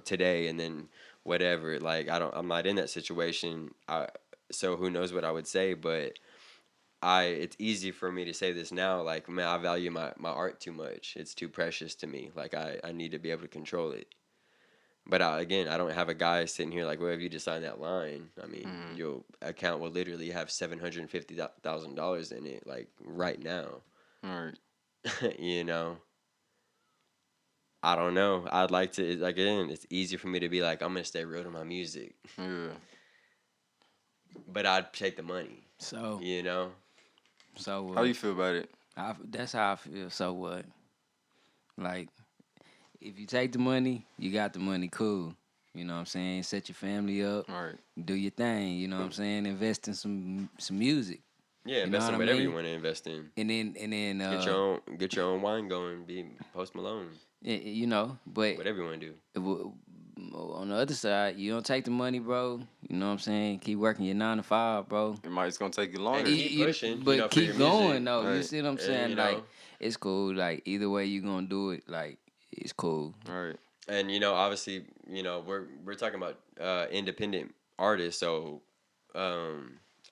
today, and then whatever. Like I'm not in that situation. So who knows what I would say, but it's easy for me to say this now. Like, man, I value my art too much. It's too precious to me. Like I need to be able to control it. But again, I don't have a guy sitting here like, well, if you just sign that line, I mean, your account will literally have $750,000 in it, like right now. All right. I don't know. I'd like to. Again, it's easy for me to be like, I'm gonna stay real to my music, Yeah. but I'd take the money. So How do you feel about it? that's how I feel. So what? Like, if you take the money, you got the money. Cool. You know what I'm saying? Set your family up. All right. Do your thing. You know what I'm saying? Invest in some music. Yeah, You know invest in what I whatever you mean? want to invest in. And then Get your own wine going. Be Post Malone. but Whatever you want to do. on the other side, you don't take the money, bro. You know what I'm saying? Keep working your 9 to 5, bro. It's gonna take you longer. And keep pushing, but for keep your going music. though. You Right. see what I'm And, saying? Like, it's cool. Like, either way you gonna do it, like, it's cool. All right. And obviously, we're talking about independent artists. So,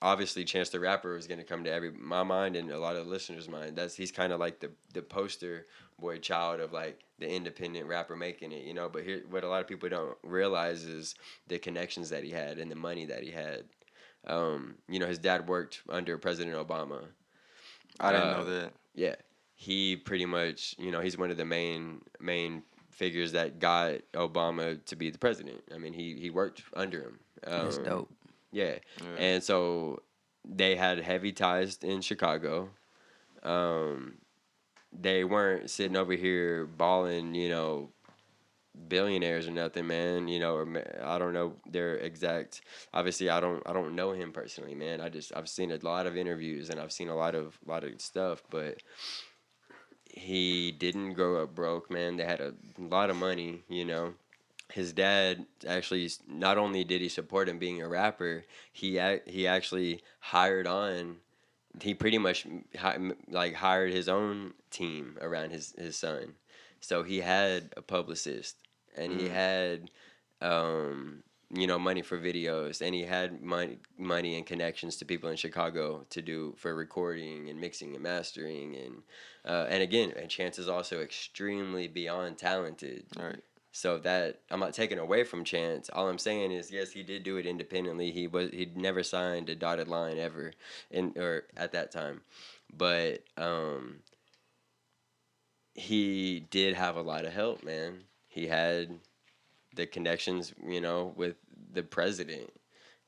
obviously Chance the Rapper is gonna come to my mind and a lot of listeners' mind. He's kind of like the poster boy child of like the independent rapper making it, you know. But here, what a lot of people don't realize is the connections that he had and the money that he had. You know, his dad worked under President Obama. I didn't know that. Yeah, he pretty much, you know, he's one of the main figures that got Obama to be the president. I mean, he worked under him. That's dope. Yeah. And so they had heavy ties in Chicago. They weren't sitting over here balling, you know, billionaires or nothing, man. You know, or I don't know their exact. Obviously, I don't know him personally, man. I've seen a lot of interviews and I've seen a lot of stuff, but he didn't grow up broke, man. They had a lot of money, you know. His dad actually, not only did he support him being a rapper, he actually hired on. He pretty much like hired his own team around his son. So he had a publicist, and he had, you know, money for videos, and he had money and connections to people in Chicago to do for recording and mixing and mastering, and again, and Chance is also extremely beyond talented. All right. So that I'm not taking away from Chance. All I'm saying is, yes, he did do it independently. He'd never signed a dotted line ever, or at that time, but he did have a lot of help, man. He had the connections, you know, with the president.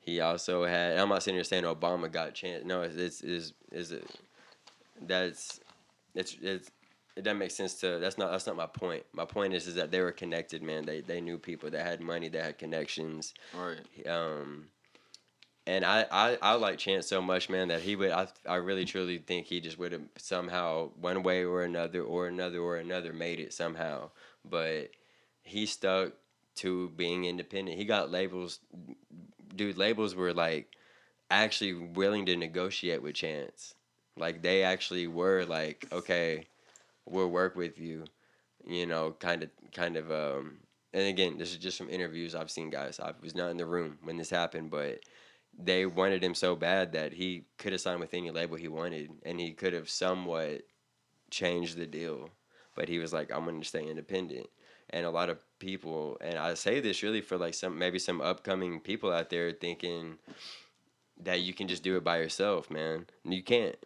He also had. I'm not sitting here saying Obama got Chance. No, it doesn't make sense to. That's not my point. My point is that they were connected, man. They knew people that had money, that had connections. Right. And I like Chance so much, man, that he would. I really truly think he just would have somehow, one way or another, made it somehow. But he stuck to being independent. He got labels. Dude, labels were like actually willing to negotiate with Chance. Like they actually were like, okay, we'll work with you, you know, kind of, and again, this is just from interviews I've seen, guys. I was not in the room when this happened, but they wanted him so bad that he could have signed with any label he wanted, and he could have somewhat changed the deal, but he was like, I'm going to stay independent. And a lot of people, and I say this really for like maybe some upcoming people out there thinking that you can just do it by yourself, man. You can't.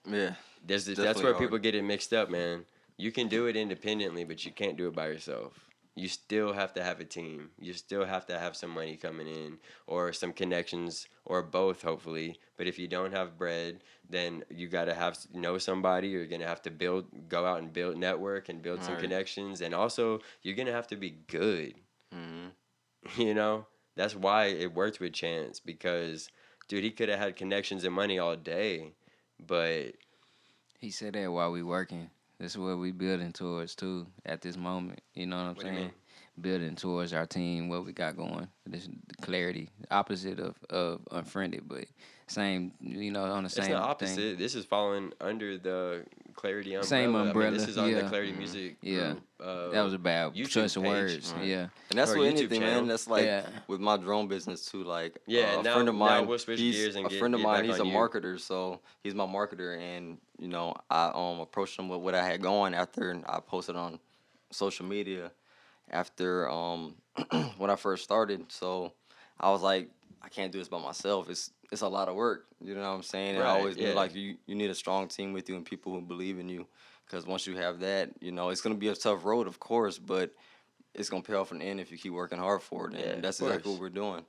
Yeah. That's where people get it mixed up, man. You can do it independently, but you can't do it by yourself. You still have to have a team. You still have to have some money coming in or some connections or both, hopefully. But if you don't have bread, then you got to know somebody. You're going to have to go out and build network and build some connections. And also, you're going to have to be good. Mm-hmm. You know? That's why it worked with Chance because, dude, he could have had connections and money all day, but... He said that while we working. This is what we building towards too at this moment. You know what I'm saying? Building towards our team, what we got going. This Klarity, opposite of Unfriended, but same. You know, on the same. It's not opposite. Thing. This is falling under the Klarity umbrella. Same umbrella. I mean, this is on the Klarity music. Group, that was a bad choice of words. Right. Yeah, and that's or with YouTube anything, channel. man. That's like with my drone business too. Like a friend of mine, we'll switch gears and a friend of get mine. back He's a on you. marketer, so he's my marketer, and you know, I approached him with what I had going after I posted on social media after when I first started. So I was like, I can't do this by myself. It's a lot of work. You know what I'm saying? And I always knew like you need a strong team with you and people who believe in you. Because once you have that, you know, it's gonna be a tough road, of course, but it's gonna pay off in the end if you keep working hard for it. And that's exactly what we're doing.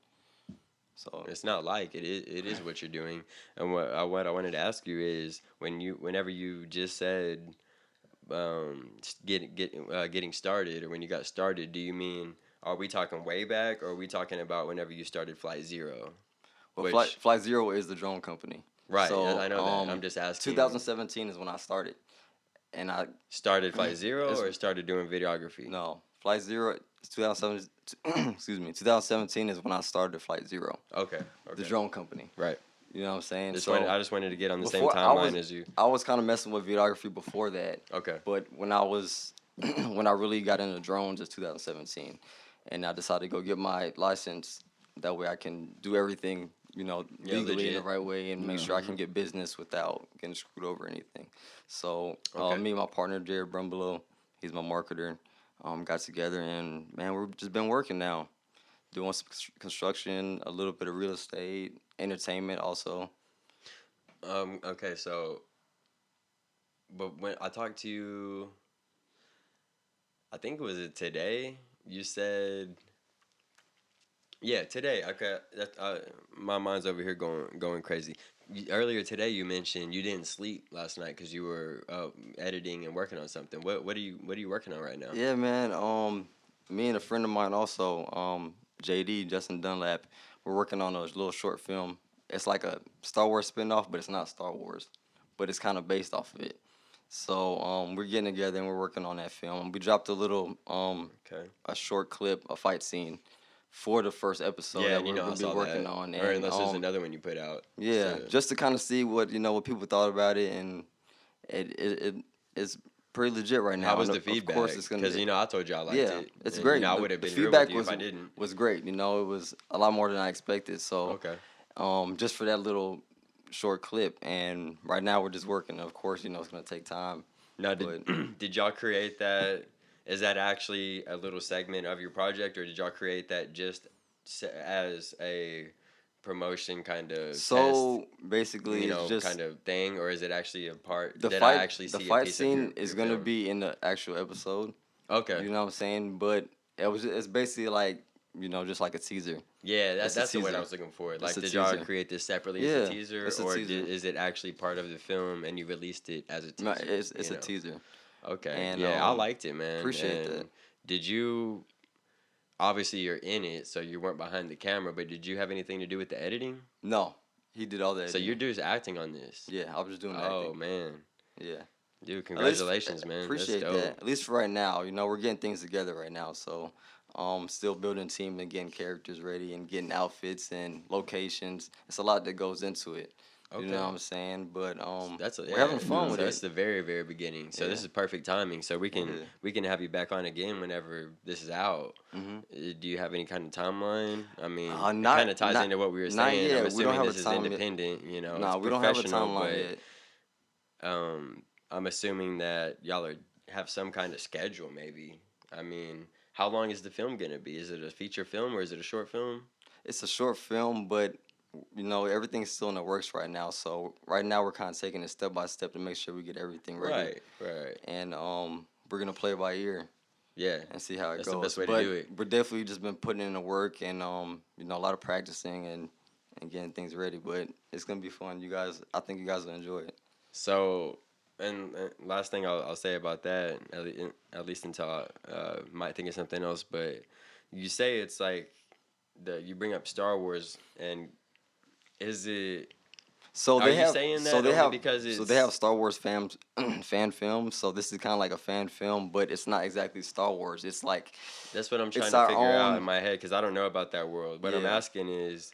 So it's not like it is what you're doing. And what I wanted to ask you is whenever you just said getting started, or when you got started, do you mean, are we talking way back, or are we talking about whenever you started Flight Zero? Well, Flight Zero is the drone company. Right, so, I know that. I'm just asking. 2017 is when I started. And I started Flight Zero or started doing videography? No, Flight Zero, 2017 is when I started Flight Zero. Okay. The drone company. Right. You know what I'm saying? I just wanted to get on the same timeline as you. I was kind of messing with videography before that. Okay. But when I really got into drones, it's 2017. And I decided to go get my license. That way I can do everything Yeah, legally in the legit. right way and make sure I can get business without getting screwed over or anything. So Okay. me and my partner Jared Brumbelow, he's my marketer, got together and man, we've just been working now, doing some construction, a little bit of real estate, entertainment also. Okay, so, but when I talked to you, I think it today. You said, yeah, today. Okay, my mind's over here going crazy. Earlier today, you mentioned you didn't sleep last night because you were editing and working on something. What are you working on right now? Yeah, man. Me and a friend of mine also, JD Justin Dunlap, we're working on a little short film. It's like a Star Wars spinoff, but it's not Star Wars, but it's kind of based off of it. So we're getting together and we're working on that film. We dropped a little Okay. a short clip, a fight scene for the first episode Yeah, that and we're I gonna be saw working that. on. Or And unless there's another one you put out. yeah, So- just to kind of see what what people thought about it, and it's pretty legit right now. How was And the feedback? Of course, it's gonna Because be. I told you I liked Yeah, it. it's And, great. I The- would have the been real feedback with you if I didn't. was great. It was a lot more than I expected. So, Okay. just for that little short clip, and right now we're just working. Of course, it's gonna take time. Now, But did y'all create that? Is that actually a little segment of your project, or did y'all create that just as a promotion kind of so test, basically, it's just kind of thing, or is it actually a part? the Did fight. I actually The see a fight piece scene of is your gonna film? be in the actual episode. Okay. You know what I'm saying? But it's basically like just like a teaser. Yeah, It's a that's the word I teaser. was looking for. It's Like, a did y'all teaser. create this separately Yeah, as a teaser, it's a or teaser. is it actually part of the film and you released it as a teaser? No, it's you a know? teaser. Okay. And, Yeah, I liked it, man. appreciate And that. Did you? Obviously, you're in it, so you weren't behind the camera. But did you have anything to do with the editing? No, he did all that. So you're just acting on this. Yeah, I was just doing the Oh acting. man, Yeah. dude, At least- congratulations, man. Appreciate That's dope. that. At least for right now, we're getting things together right now. So, still building team and getting characters ready and getting outfits and locations. It's a lot that goes into it. You know Okay. what I'm saying? But We're we're having fun with That's it. the very, very beginning. So this Yeah. is perfect timing. So we Yeah. can have you back on again whenever this is out. Mhm. Do you have any kind of timeline? I mean, it Not- kind of ties not- into what we were not saying. yet. I'm We don't assuming have a this is time yet. independent. Nah, it's we don't have a professional, timeline but, yet. I'm assuming that y'all have some kind of schedule, maybe. I mean, how long is the film gonna be? Is it a feature film or is it a short film? It's a short film, but everything's still in the works right now. So right now we're kind of taking it step by step to make sure we get everything ready. Right. And we're gonna play it by ear Yeah. and see how it That's goes. the best way to But do it. we're definitely just been putting in the work and a lot of practicing and getting things ready. But it's gonna be fun. I think you guys will enjoy it. So, and last thing I'll say about that, at least until I might think of something else, but you say it's like you bring up Star Wars, and is it? So Are they you have saying that so they only have because so it's- they have Star Wars fan films. So this is kind of like a fan film, but it's not exactly Star Wars. It's like That's what I'm trying it's to our figure out own- in my head because I don't know about that world. What I'm Yeah. asking is,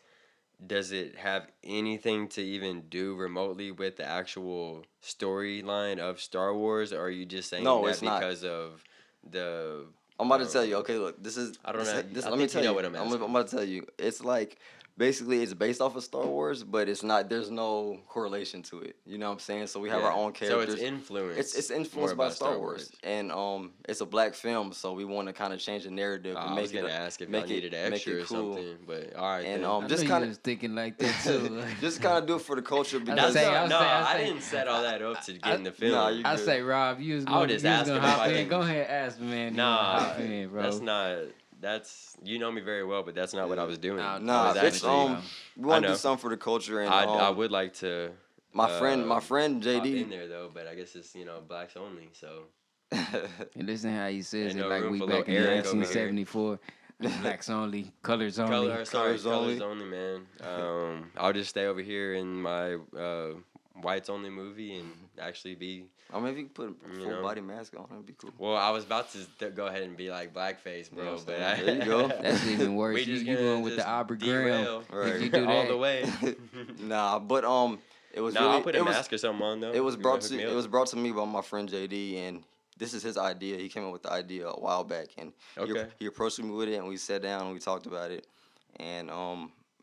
does it have anything to even do remotely with the actual storyline of Star Wars, or are you just saying No, that it's not. because of the? I'm about to tell you. Okay, look, this is. I don't this- know. This, I let me think you tell know you. what I'm asking. I'm about to tell you. It's like basically it's based off of Star Wars, but it's not. There's no correlation to it. You know what I'm saying? So we have our own characters. So it's influenced. It's more influenced by by Star Wars, and it's a black film, so we want to kind of change the narrative and I make was gonna it. ask if make y'all needed an make extra it or cool. something, but all right. And then. I just knew kind you was of thinking like that too. just kind of do it for the culture because say- I didn't set all that up to get in the film. Nah, you I good. say, Rob, you was I would gonna, just you was ask gonna him if hop I in. can- Go ahead, ask the man. You Nah, hop in, bro. that's not. That's you know me very well, but that's not what I was doing. Nah, I Nah, was it's actually. we want to know. do something for the culture, and I would like to. my friend hop in JD. there though, but I guess it's blacks only. So And listen how he says Ain't it no like room we for back in little Eric over here. 1974. Blacks only, colors only. colors only. only, man. I'll just stay over here in my whites only movie and actually be. I mean, if you could put a You full know. body mask on, it'd be cool. Well, I was about to go ahead and be like blackface, You know bro. what I'm But saying? There you go. That's even worse. We You, just you gonna going with the just Aubrey derail. Graham. Right. If you do all that, the way. Nah, but it was No, really I'll put a it was, mask or something on though. it was You brought wanna to hook me it up? was brought to me by my friend JD, and this is his idea. He came up with the idea a while back, and Okay. he approached me with it, and we sat down and we talked about it, and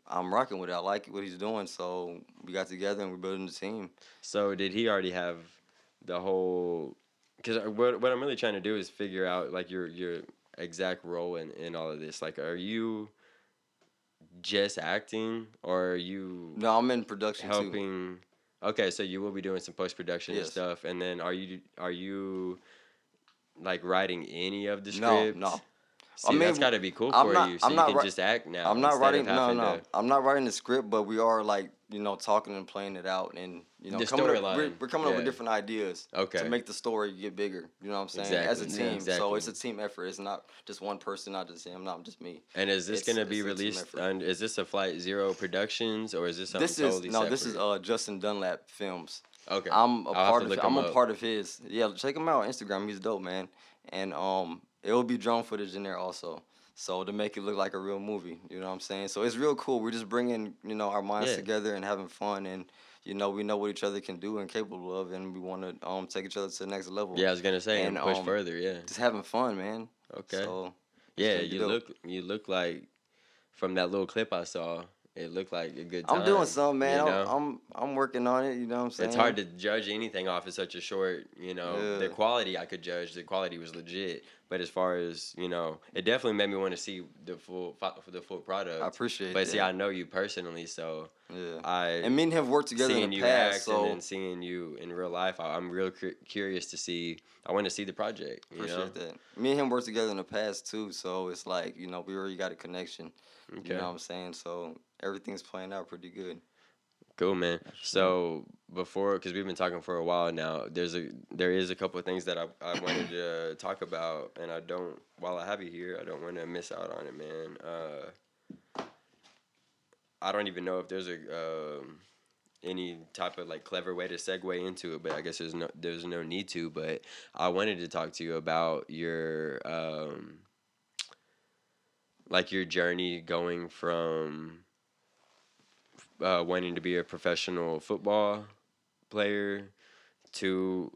I'm rocking with it. I like what he's doing. So we got together and we're building the team. So did he already have the whole? Because what I'm really trying to do is figure out like your exact role in all of this. Like, are you just acting, or are you No, I'm in production too. helping? Okay, so you will be doing some post production and Yes. stuff, and then are you like writing any of the No, script? no. See, I mean, that's got to be cool I'm for not. you, so I'm you not. can just act now. I'm not instead writing. Of No, having no. to, I'm not writing the script, but we are like talking and playing it out, and The coming up, storyline, we're coming up with yeah. different ideas Okay. to make the story get bigger. You know what I'm saying? As a Exactly, team, so exactly. it's a team effort. It's not just one person, not just him, not just me. And is this It's- going to be it's a team released? effort. Is this a Flight Zero Productions, or is this something This is totally no. separate? This is Justin Dunlap Films. Okay. I'm a I'll have part to of. look I'm him a up. part of his. Yeah, check him out on Instagram. He's dope, man. And it will be drone footage in there also. So to make it look like a real movie, you know what I'm saying? So it's real cool. We're just bringing our minds Yeah. together and having fun, and we know what each other can do and capable of, and we want to take each other to the next level. Yeah, I was gonna say and push um, further. Yeah. Just having fun, man. Okay. So Yeah, gonna be you dope. look like from that little clip I saw, it looked like a good time. I'm doing something, man. You know? I'm working on it. You know what I'm saying? It's hard to judge anything off of such a short, the Yeah. quality I could judge. The quality was legit. But as far as, it definitely made me want to see the full product. I appreciate But that. see, I know you personally, so Yeah. And me and him worked together seeing in the you past. act So and then seeing you in real life, I'm real curious to see. I want to see the project. You know? appreciate that. Me and him worked together in the past too, so it's like we already got a connection. Okay. You know what I'm saying? So everything's playing out pretty good. Cool, man. So because we've been talking for a while now, there is a couple of things that I wanted to talk about, and while I have you here, I don't want to miss out on it, man. I don't even know if there's any type of like clever way to segue into it, but I guess there's no need to. But I wanted to talk to you about your like your journey going from wanting to be a professional football player to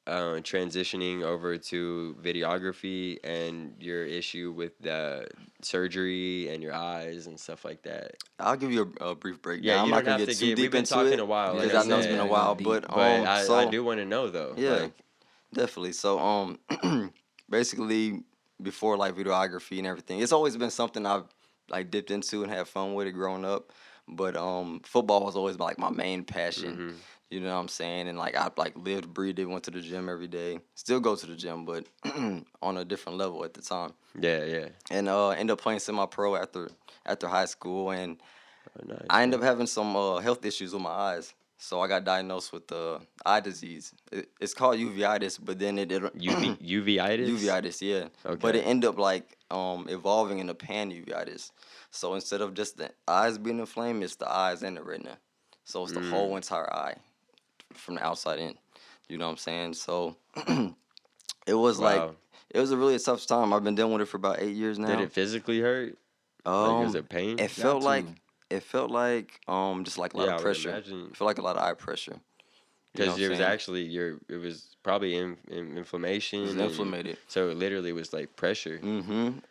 transitioning over to videography and your issue with the surgery and your eyes and stuff like that. I'll give you a brief breakdown. Yeah, you I'm don't not gonna have get to too get. deep We've been into talking it a while, because like I know it's said, been a while. deep. But I do want to know though. Yeah, Like, definitely. So basically before like videography and everything, it's always been something I've like dipped into and had fun with it growing up. But football was always like my main passion. Mhm. You know what I'm saying? And like I like lived, breathed it, went to the gym every day. Still go to the gym, but on a different level at the time. yeah. And ended up playing semi-pro after high school, and Oh, nice, I ended man. up having some health issues with my eyes. So I got diagnosed with eye disease. It's called uveitis, but then it Uveitis. uveitis, yeah. Okay. But it ended up like evolving into pan uveitis. So instead of just the eyes being inflamed, it's the eyes and the retina. So it's the whole entire eye from the outside in. You know what I'm saying? So it was Wow. it was a really tough time. I've been dealing with it for about 8 years now. Did it physically hurt? Like, was it pain? It felt like to. just like a lot Yeah, I of would pressure. imagine. It felt like a lot of eye pressure. You know Because what it I'm was saying? actually it was probably inflammation. It was and- inflamed. So it literally was like pressure.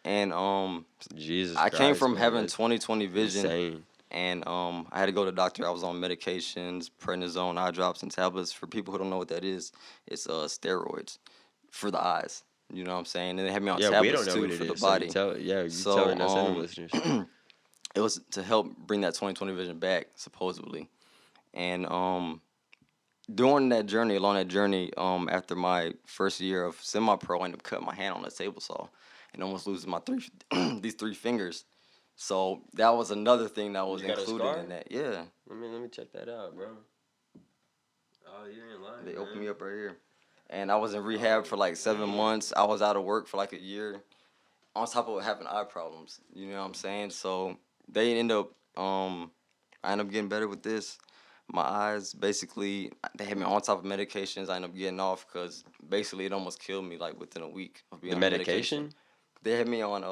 And Jesus I Christ, came from man, having that's 20/20 vision, insane. and I had to go to the doctor. I was on medications, prednisone, eye drops, and tablets. For people who don't know what that is, it's steroids for the eyes. You know what I'm saying? And they had me on Yeah, we don't tablets know too what it for is. the So body. you So, telling us and the listeners. It was to help bring that 20/20 vision back, supposedly. And along that journey, after my first year of semi-pro, I ended up cutting my hand on a table saw and almost losing my these three fingers. So that was another thing that was You got a included scar? in that. Yeah, Let me check that out, bro. Oh, you're in line. they opened me up right here. And I was in rehab for like 7 months. I was out of work for like a year. On top of having eye problems, you know what I'm saying? So they end up, I end up getting better with this. My eyes, basically, they had me on top of medications. I ended up getting off because basically it almost killed me like within a week of being The on medication? They had me on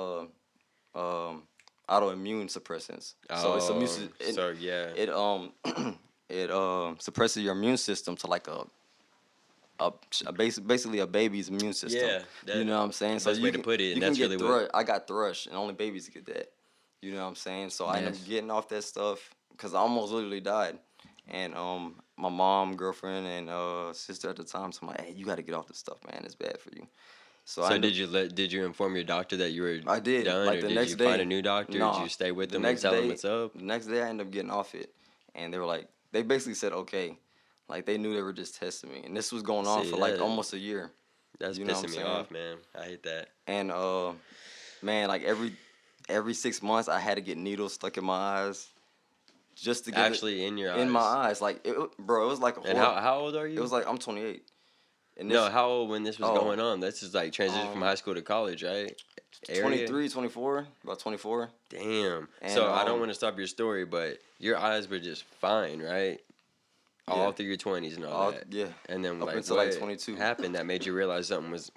autoimmune suppressants. So it's immune. So yeah. It suppresses your immune system to like basically a baby's immune system. Yeah, You know what I'm saying? So best way to put it, and you that's can get really what- I got thrush, and only babies get that. You know what I'm saying? So I ended up getting off that stuff because I almost literally died. And my mom, girlfriend, and sister at the time told me, hey, you got to get off this stuff, man. It's bad for you. So did you inform your doctor that you were I did. done, Like or the did next you day, find a new doctor? no, Did you stay with the them and next tell them day, what's up? the next day I ended up getting off it, and they were like, they basically said okay, like they knew they were just testing me, and this was going on for like almost a year. That's You know what pissing I'm me saying? off, man. I hate that. And man, like every 6 months I had to get needles stuck in my eyes, just to get Actually, in your eyes. in my eyes. Like bro, it was like a And how old are you? It was like I'm 28. And No, how old when this was Oh. going on? This is like transition from high school to college, right? Area? 23, 24, about 24. Damn. And, So I don't want to stop your story, but your eyes were just fine, right? All Yeah. through your 20s and all that. Yeah. And then Up like until what like 22. happened that made you realize something was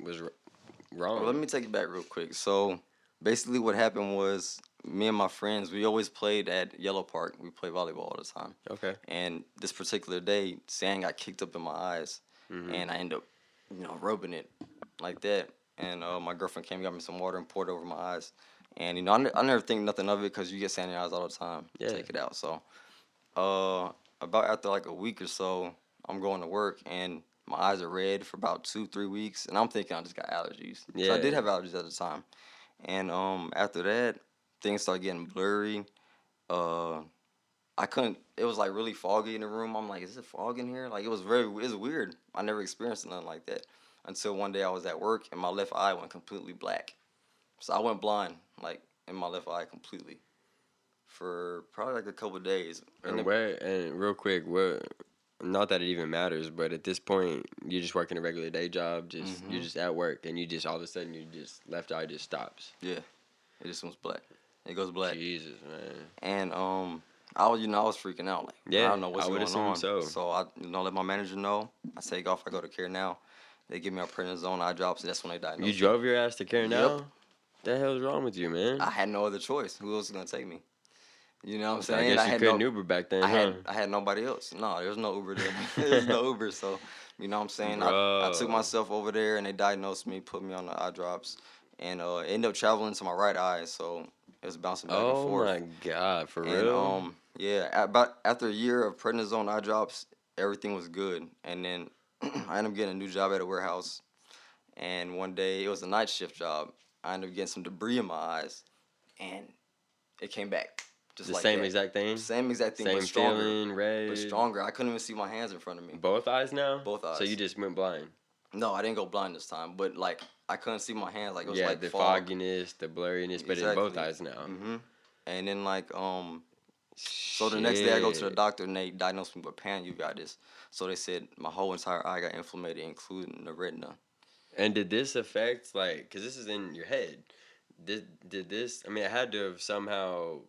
wrong? Well, let me take it back real quick. So basically what happened was me and my friends, we always played at Yellow Park. We played volleyball all the time. Okay. And this particular day, sand got kicked up in my eyes. And I ended up, rubbing it like that. And my girlfriend came and got me some water and poured it over my eyes. And, I never think nothing of it because you get sand in your eyes all the time. Yeah. Take it out. So about after like a week or so, I'm going to work and my eyes are red for about 2-3 weeks. And I'm thinking I just got allergies. Yeah. So I did have allergies at the time. And after that, things started getting blurry. I couldn't. It was like really foggy in the room. I'm like, is it fog in here? Like it was weird. I never experienced nothing like that until one day I was at work and my left eye went completely black. So I went blind, like in my left eye completely, for probably like a couple of days. And real quick, not that it even matters, but at this point, you're just working a regular day job. You're just at work, and you just all of a sudden, left eye just stops. Yeah, it just went black. It goes black. Jesus, man. And I was freaking out. Like, I don't know what's I would going assume on. so. I, let my manager know. I take off. I go to Care Now. They give me a prednisone eye drops. That's when they diagnosed me. You drove your ass to Care Now? Yep. The hell's wrong with you, man? I had no other choice. Who else was gonna take me? You know what I'm I saying? guess you couldn't Uber back then, I had nobody else. No, there was no Uber there. There was no Uber. So, you know what I'm saying? I took myself over there and they diagnosed me, put me on the eye drops, and it ended up traveling to my right eye. So it was bouncing back and forth. Oh my God, for And, real? yeah, about after a year of prednisone eye drops, everything was good. And then I ended up getting a new job at a warehouse. And one day, it was a night shift job. I ended up getting some debris in my eyes, and it came back. Just The like same that. exact thing? Same exact thing, Same but stronger. feeling, red? But stronger. I couldn't even see my hands in front of me. Both eyes now? Both eyes. So you just went blind? No, I didn't go blind this time, but like I couldn't see my hands. Like it was Yeah, like the fog. fogginess, the blurriness, but in both eyes now. And then like so the next day I go to the doctor and they diagnosed me with pan-uveitis. So they said my whole entire eye got inflamed, including the retina. And did this affect, like, because this is in your head, did this, I mean, it had to have somehow,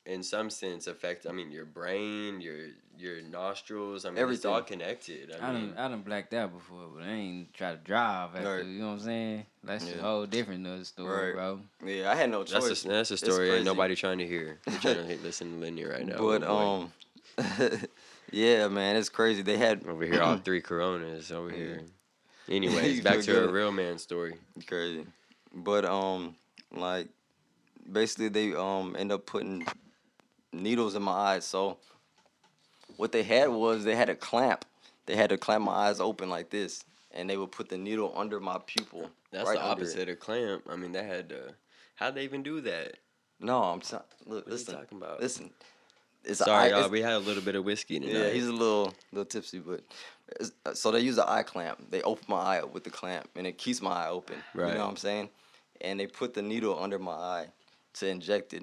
in some sense, affect, I mean, your brain, your nostrils, I mean, Everything. It's all connected. I mean, I done blacked out before, but I ain't try to drive after, Right. you know what I'm saying? That's a whole different other story, Right. bro. Yeah, I had no choice. that's a It's story ain't crazy. nobody trying to hear. They're trying to listen to Lanier right now. But Oh, boy. yeah, man, it's crazy. They had Over here, all 3 Coronas over here. Anyways, You back feel to a good. real man story. crazy. But like basically they end up putting needles in my eyes. So what they had was they had a clamp. They had to clamp my eyes open like this, and they would put the needle under my pupil. That's right the under opposite it. of clamp. I mean, they had to. How'd they even do that? No, look, What listen, are you talking about? listen. It's Sorry, y'all. it's- We had a little bit of whiskey tonight. Yeah, he's a little tipsy, but so they use an eye clamp. They open my eye up with the clamp, and it keeps my eye open. Right. You know what I'm saying? And they put the needle under my eye to inject it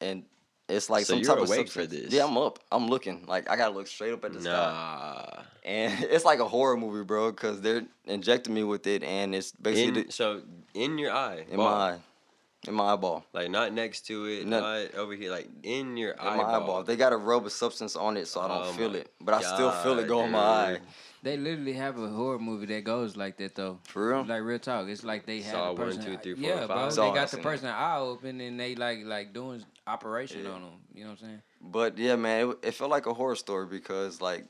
and it's like So some you're type of awake for substance. this? Yeah, I'm up. I'm looking. Like I gotta look straight up at the sky. Nah. And it's like a horror movie, bro, because they're injecting me with it, and it's basically So in your eye. in my eye, in my eyeball. Like not next to it, not over here, like in your In eyeball. my eyeball. They gotta rub a substance on it so I Oh don't feel my it. But I still feel it go in my eye. dude. They literally have a horror movie that goes like that though. For real? Like real talk. It's like they have Saw the person. 1, 2, 3, 4, yeah, 5. bro. Saw, They I got the seen person eye open and they like doing operation Yeah. on them. You know what I'm saying? But yeah, man, it felt like a horror story because like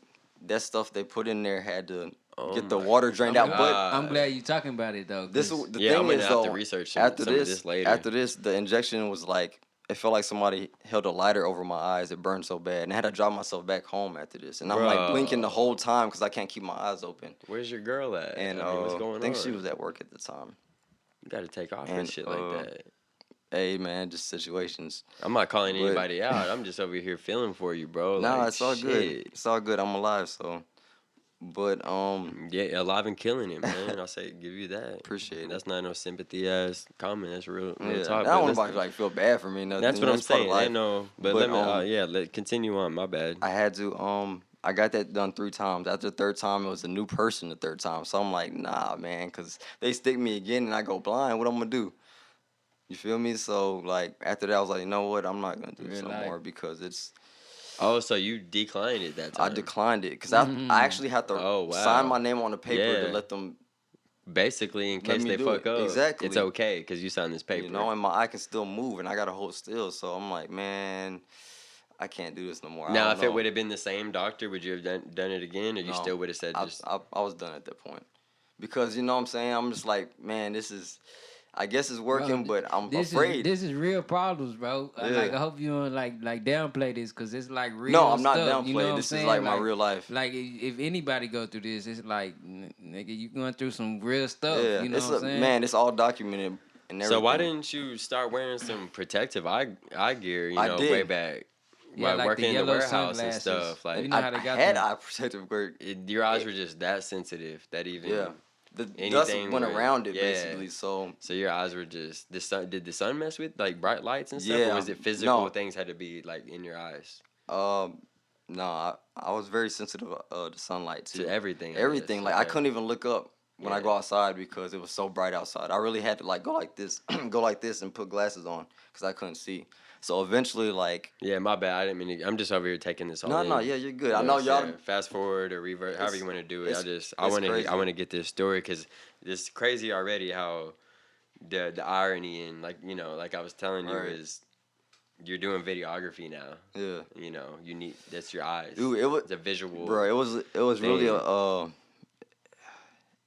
that stuff they put in there had to get the water drained out. But I'm glad you talking about it though. this 'cause the Yeah, I'm thing gonna is have to though, research some after of this later. after this, the injection was like it felt like somebody held a lighter over my eyes. It burned so bad, and I had to drive myself back home after this. And I'm like blinking the whole time because I can't keep my eyes open. Where's your girl at? And I mean, what's going I think on? she was at work at the time. You got to take off And and shit like that. Hey man, just situations. I'm not calling But- anybody out. I'm just over here feeling for you, bro. Nah, like, it's all good. shit. It's all good. I'm alive, so. But Yeah, alive and killing it, man. I'll say, give you that. Appreciate it. That's not no sympathy ass comment. That's real yeah, talk. I but don't want listen, nobody to like feel bad for me. Nothing. that's what I'm part of saying. life. Ain't no, but But, let me, let continue on. My bad. I had to I got that done 3 times. After the 3rd time, it was a new person the 3rd time. So I'm like, nah, man, because they stick me again and I go blind. What I'm going to do? You feel me? So, like, after that, I was like, you know what? I'm not going to do this Real no life. more because it's... Oh, so you declined it that time? I declined it because I actually had to Oh, wow. sign my name on the paper Yeah. to let them, Basically, in Let case me they do fuck it. up, Exactly. it's okay because you signed this paper. you know, and my eye can still move and I got to hold still. So I'm like, man, I can't do this no more. Now, I if don't it know. would have been the same doctor, would you have done it again, or you No, still would have said I, just? I was done at that point. Because, you know what I'm saying? I'm just like, man, this is... I guess it's working, Bro, but I'm this afraid. This is real problems, bro. Yeah. Like I hope you don't like downplay this because it's like real. No, I'm not stuff, you know downplaying. what I'm This is saying? like my real life. Like if anybody go through this, it's like nigga, you going through some real stuff. Yeah, You know it's what I'm saying? man, it's all documented and everything. So why didn't you start wearing some protective eye gear? You I know, did. way back. Yeah, while like the working in the yellow warehouse and sunglasses. stuff. Like You know I, how they I got had them. eye protective gear. your eyes were just that sensitive that even Yeah, the dust anything went where- around it yeah. basically. So So your eyes were just the sun. Did the sun mess with like bright lights and stuff, Yeah, or was it physical no. things had to be like in your eyes no, I was very sensitive to sunlight too. to everything? I Everything. guess. Like I Okay. couldn't even look up when I Yeah. go outside because it was so bright outside. I really had to like go like this, go like this, and put glasses on because I couldn't see. So eventually, like, Yeah, my bad. I didn't mean. I'm just over here taking this all in. no, yeah, you're good. I You know what I'm y'all. saying? Fast forward or revert, however It's- you want to do it. it's I want crazy. to get this story because it's crazy already how the irony and like like I was telling you Right. is you're doing videography now. Yeah, You know, you need that's your eyes. dude, it was, It's a visual. bro. It was really thing.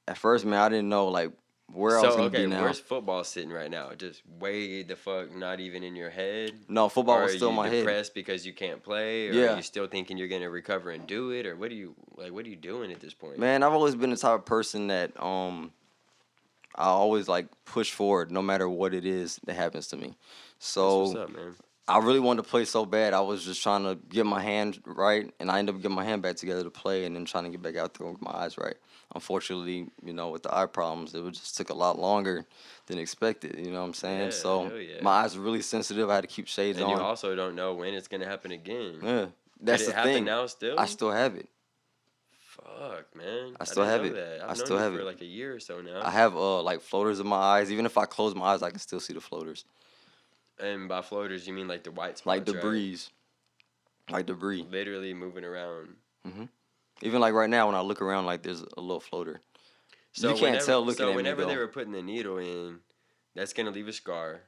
At first, man, I didn't know like where I was So gonna okay, be now. where's football sitting right now? Just way the fuck not even in your head. No, football Or was are still you in my head. depressed because you can't play? Or Yeah. are you still thinking you're gonna recover and do it? Or what do you What are you doing at this point? Man, I've always been the type of person that I always like push forward no matter what it is that happens to me. That's So what's up, man. I really wanted to play so bad. I was just trying to get my hand right, and I ended up getting my hand back together to play, and then trying to get back out there with my eyes right. Unfortunately, with the eye problems, it just took a lot longer than expected. You know what I'm saying? Yeah, So hell yeah. my eyes are really sensitive. I had to keep shades And on. you also don't know when it's gonna happen again. Yeah, that's Did it the happen thing. now still? I still have it. Fuck, man. I still didn't have know it. That. I I've known still you have for it. like a year or so now. I have like floaters in my eyes. Even if I close my eyes, I can still see the floaters, And by floaters, you mean like the white spots, like right? debris, like debris. Literally moving around. Even like right now, when I look around, like there's a little floater. So You can't whenever, tell looking so at me, whenever they though. were putting the needle in, that's gonna leave a scar,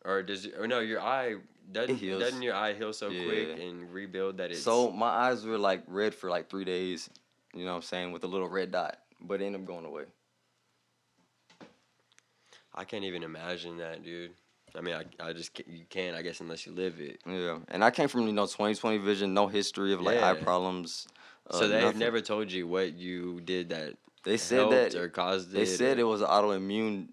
or no, your eye heals. doesn't your eye heal so quick Yeah. and rebuild that it's So my eyes were like red for like 3 days. You know what I'm saying, with a little red dot, but it ended up going away. I can't even imagine that, dude. I mean, I just you can't, I guess, unless you live it. Yeah, and I came from 20/20 vision, no history of like eye Yeah. problems. So they've nothing. never told you what you did that They said helped that or caused it. They said or- it was an autoimmune,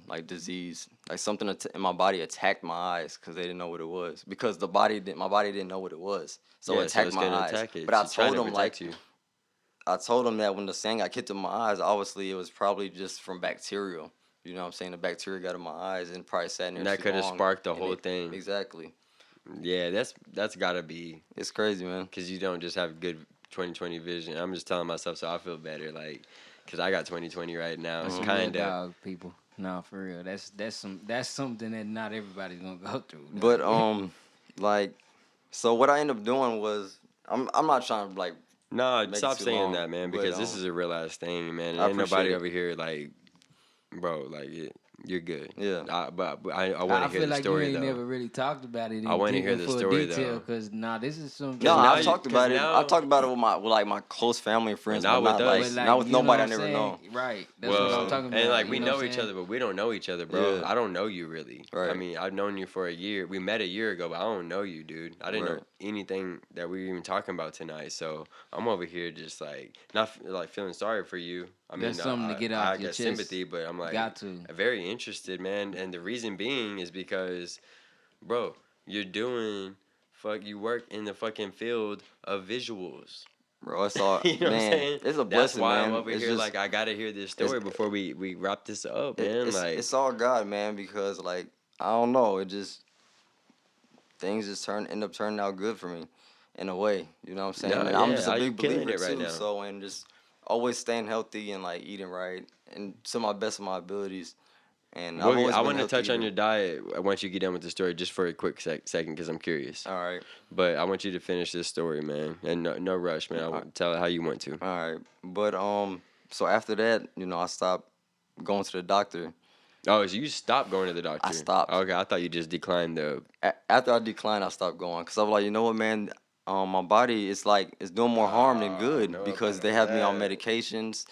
like disease, like something in my body attacked my eyes because they didn't know what it was. Because my body didn't know what it was, so Yeah, it attacked it's my gonna eyes. attack it. But I It's trying told to them protect like you. I told them that when the sand got kicked in my eyes, obviously it was probably just from bacterial. You know what I'm saying? The bacteria got in my eyes and probably sat in there. And that too could have long, sparked the and whole thing. Exactly. Yeah, that's gotta be It's crazy, man. because you don't just have good 20/20 vision. I'm just telling myself so I feel better, like, because I got 20/20 right now. It's Some kind real of. dog people. No, for real. That's something that not everybody's gonna go through. But like, so what I ended up doing was I'm not trying to like No, make it stop too saying long, that, man, but, because this is a real ass thing, man. I Ain't nobody appreciate it. over here like, bro, like you're good. Yeah. But I want I to hear feel the like story you ain't though. never really talked about it I wanna hear in the full story, detail, though. because this is some. No, now I've you- talked 'cause about it. now- I talked about it with my close family and friends, not but with not us. like, But like, not with you know nobody what I I'm never saying? know. Right. That's what I'm talking about. And like you we know know what I'm each saying? other, but we don't know each other, bro. Yeah. I don't know you really. I Right. mean, I've known you for a year. We met a year ago, but I don't know you, dude. I didn't know Right. anything that we were even talking about tonight. So I'm over here just like not like feeling sorry for you. I mean, That's something to get off I your get chest. sympathy, but I'm like Got to. very interested, man. And the reason being is because, bro, you're doing you work in the fucking field of visuals. Bro, it's all You know what I'm man. saying? It's a That's blessing, why man. I'm over It's here just, like I gotta hear this story before we wrap this up, man. it's all God, man. Because like I don't know, it just things just end up turning out good for me, in a way. You know what I'm saying? No, And I'm yeah, just a you big killing believer it right too. now. So and just always staying healthy and like eating right and to my best of my abilities. And I've Well, always I been want to healthy touch on eater. your diet once you get done with the story, just for a quick second, because I'm curious. All right. But I want you to finish this story, man, and no rush, man. Tell it how you want to. All right. But so after that, I stopped going to the doctor. Oh, so you stopped going to the doctor? I stopped. Okay, I thought you just declined the. After I declined, I stopped going because I was like, you know what, man, my body is like it's doing more harm than good no because about they have me on that. medications.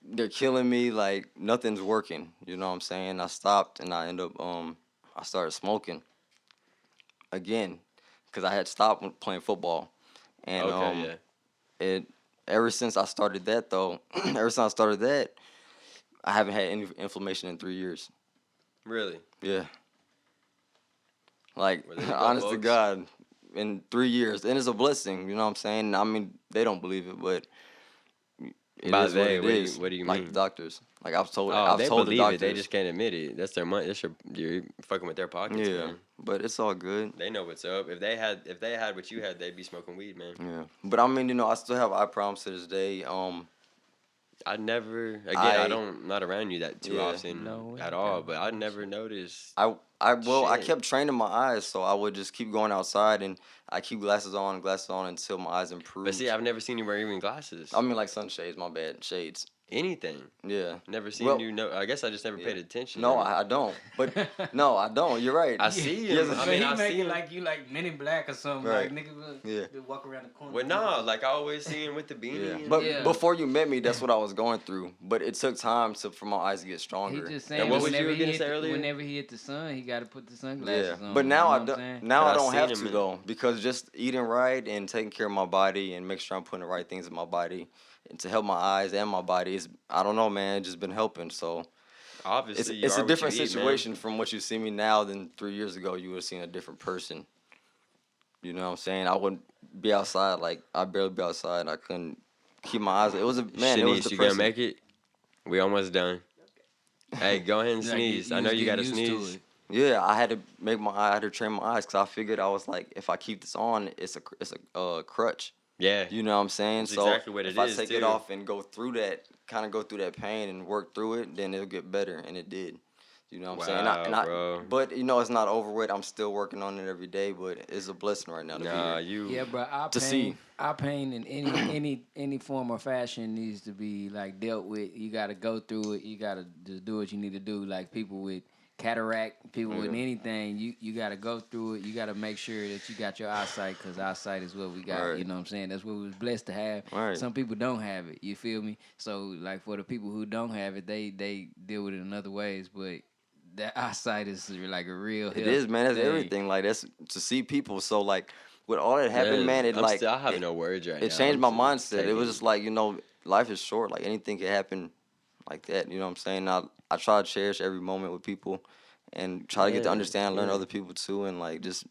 They're killing me. Like nothing's working. You know what I'm saying? I stopped and I ended up I started smoking again because I had stopped playing football, and Okay, yeah. it ever since I started that though, ever since I started that, I haven't had any inflammation in 3 years. Really? Yeah. Like, Well, there you go, honest to folks. God, in 3 years. And it's a blessing, you know what I'm saying? I mean, they don't believe it, but it By is they, what it is. what do you like mean? the doctors. Like, I've told, Oh, I've they told the believe doctors. it. They just can't admit it. That's their money. You're fucking with their pockets, Yeah, man. but it's all good. They know what's up. If they had what you had, they'd be smoking weed, man. Yeah. But, I mean, I still have eye problems to this day. I never, again, I'm not around you that too Yeah. often No, at all, but I never noticed. I Shit. kept training my eyes, so I would just keep going outside, and I keep glasses on until my eyes improve. But see, I've never seen you wear even glasses. I mean, like sunshades, my bad, shades. Anything. Yeah. Never seen Well, you. No, I guess I just never paid attention. No, I don't. But no, I don't. You're right. I see He has him. a- I mean, he I make see it him. like you like Men in Black or something. Right. Like nigga, Yeah. they walk around the corner. Well, no, like I always see him with the beanie. Yeah. and- But Yeah. before you met me, that's what I was going through. But it took time for my eyes to get He stronger. just saying And what was you whenever, gonna he say hit, earlier? whenever he hit the sun, he got to put the Yeah. sunglasses on. But now you I know what I'm don't. saying? Now But I I don't seen have him to in- though, because just eating right and taking care of my body and make sure I'm putting the right things in my body and to help my eyes and my body is, I don't know, man, it's just been helping. So Obviously, you it's are a what you different eat, situation man. from what you see me now than 3 years ago. You would have seen a different person. You know what I'm saying? I wouldn't be outside. Like, I'd barely be outside. I couldn't keep my eyes. It was it was Shanice, you gonna depressing. make it? We almost done. Hey, go ahead and Like, sneeze. I was know you getting gotta used to sneeze. it. Yeah, I had to train my eyes because I figured I was like, if I keep this on, it's a crutch. Yeah. You know what I'm saying? That's So exactly what if it I is, take it too. off and go through that pain and work through it, then it'll get better, and it did. You know what I'm saying? Wow, bro. But it's not over with. I'm still working on it every day, but it's a blessing right now to Nah, be here. you. Yeah, bro. Our pain in any form or fashion needs to be like dealt with. You got to go through it. You got to just do what you need to do. Like people with cataract, people with anything, you got to go through it. You got to make sure that you got your eyesight, because eyesight is what we got. Right. You know what I'm saying? That's what we was blessed to have. Right. Some people don't have it. You feel me? So like for the people who don't have it, they deal with it in other ways. But that eyesight is like a real. It is, man. That's thing. everything. Like that's to see people. So like with all that happened, man, it I have no words right now. it changed I'm my still mindset. It was taking- just like, life is short. Like anything can happen like that. You know what I'm saying? I try to cherish every moment with people and try to get to Yeah, understand, learn yeah. other people too, and like just,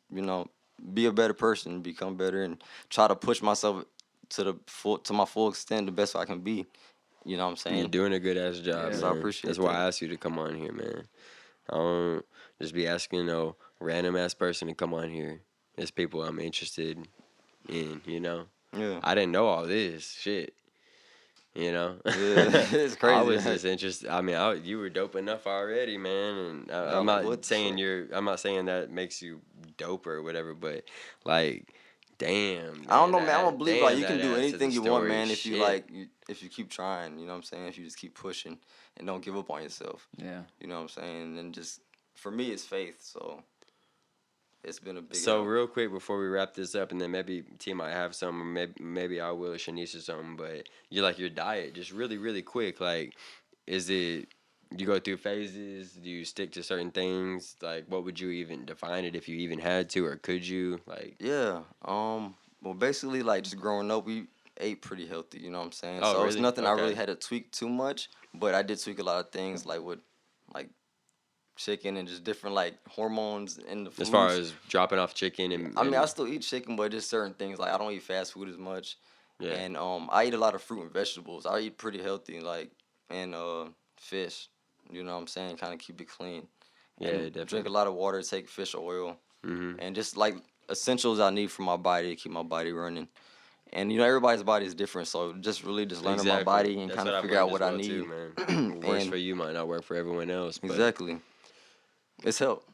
be a better person, become better, and try to push myself to my full extent, the best I can be. You know what I'm saying? You're doing a good ass job, Yeah. man. So I appreciate That's why that. I asked you to come on here, man. I don't just be asking no random ass person to come on here. It's people I'm interested in, Yeah. I didn't know all this shit, Yeah, it's crazy. I was just interested. I mean, you were dope enough already, man. And I'm like, not what the saying fuck? I'm not saying that makes you dope or whatever, but like Damn. I don't know, that man. I'm add- gonna believe damn, like you that can do adds to the anything you want, story. man. If you Shit. like, if you keep trying, you know what I'm saying. If you just keep pushing and don't give up on yourself, Yeah. you know what I'm saying. And just for me, it's faith. So it's been a big. So help. real quick before we wrap this up, and then maybe T might have some, or maybe I will, or Shanice or something. But you like your diet, just really, really quick. Like, is it you go through phases? Do you stick to certain things? Like, what would you even define it if you even had to, or could you? Like, Yeah. Well, basically, like just growing up, we ate pretty healthy. You know what I'm saying. Oh, So it's really? nothing I really Okay. had to tweak too much, but I did tweak a lot of things, like with, like chicken and just different like hormones in the foods. as far as dropping off chicken and, I mean, I and- still eat chicken, but just certain things. Like I don't eat fast food as much, yeah, and I eat a lot of fruit and vegetables. I eat pretty healthy, like and fish. You know what I'm saying? Kind of keep it clean. yeah, And definitely. drink a lot of water. Take fish oil, Mm-hmm. and just like essentials I need for my body to keep my body running. And you know everybody's body is different, so just really just learning my body and That's kind of I've figure out learned what as I well, need. too, man. What works And- for you might not work for everyone else. But Exactly. It's helped.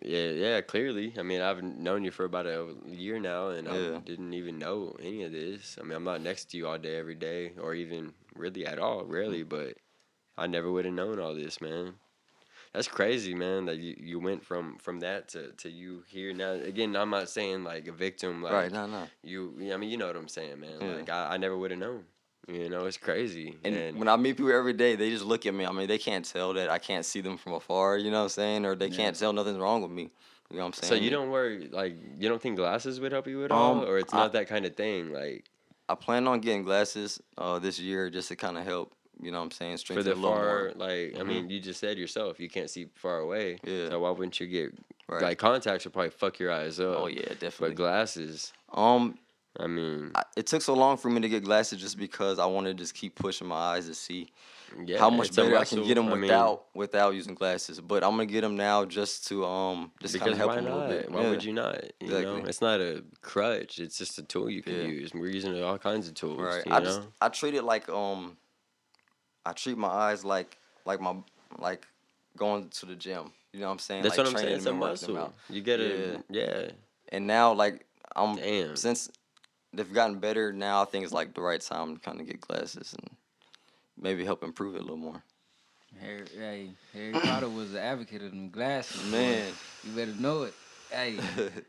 Yeah, clearly. I mean, I've known you for about a year now, and Yeah. I didn't even know any of this. I mean, I'm not next to you all day, every day, or even really at all, rarely, but I never would have known all this, man. That's crazy, man, that you went from that to you here now. Again, I'm not saying like a victim, like Right. No. I mean, you know what I'm saying, man. Yeah. Like, I never would have known. You know, it's crazy. And when I meet people every day, they just look at me. I mean, they can't tell that I can't see them from afar, you know what I'm saying? Or they can't tell nothing's wrong with me. You know what I'm so saying? you don't worry, like, you don't think glasses would help you at all? Or it's I- not that kind of thing, like, I plan on getting glasses this year just to kind of help, you know what I'm saying, for strengthen the a little far, more. like, I mean, you just said yourself, you can't see far away. Yeah. So why wouldn't you get, Right. like, contacts would probably fuck your eyes up. Oh, yeah, definitely. But glasses, I mean, It took so long for me to get glasses just because I wanted to just keep pushing my eyes to see yeah. how much it's a better I can get them muscle. without using glasses. But I'm gonna get them now just to just kind Because of help why them a little not? bit. Why Yeah. would you not? You know, Exactly. it's not a crutch. It's just a tool you can Yeah. use. We're using all kinds of tools. Right. You I know? treat it like I treat my eyes like like going to the gym. You know what I'm saying? That's like what I'm saying. training It's a them and working them muscle. out. You gotta, yeah. And now like Damn. since they've gotten better now, I think it's like the right time to kind of get glasses and maybe help improve it a little more. Harry Potter was the advocate of them glasses. boy. Man. You better know it. Hey,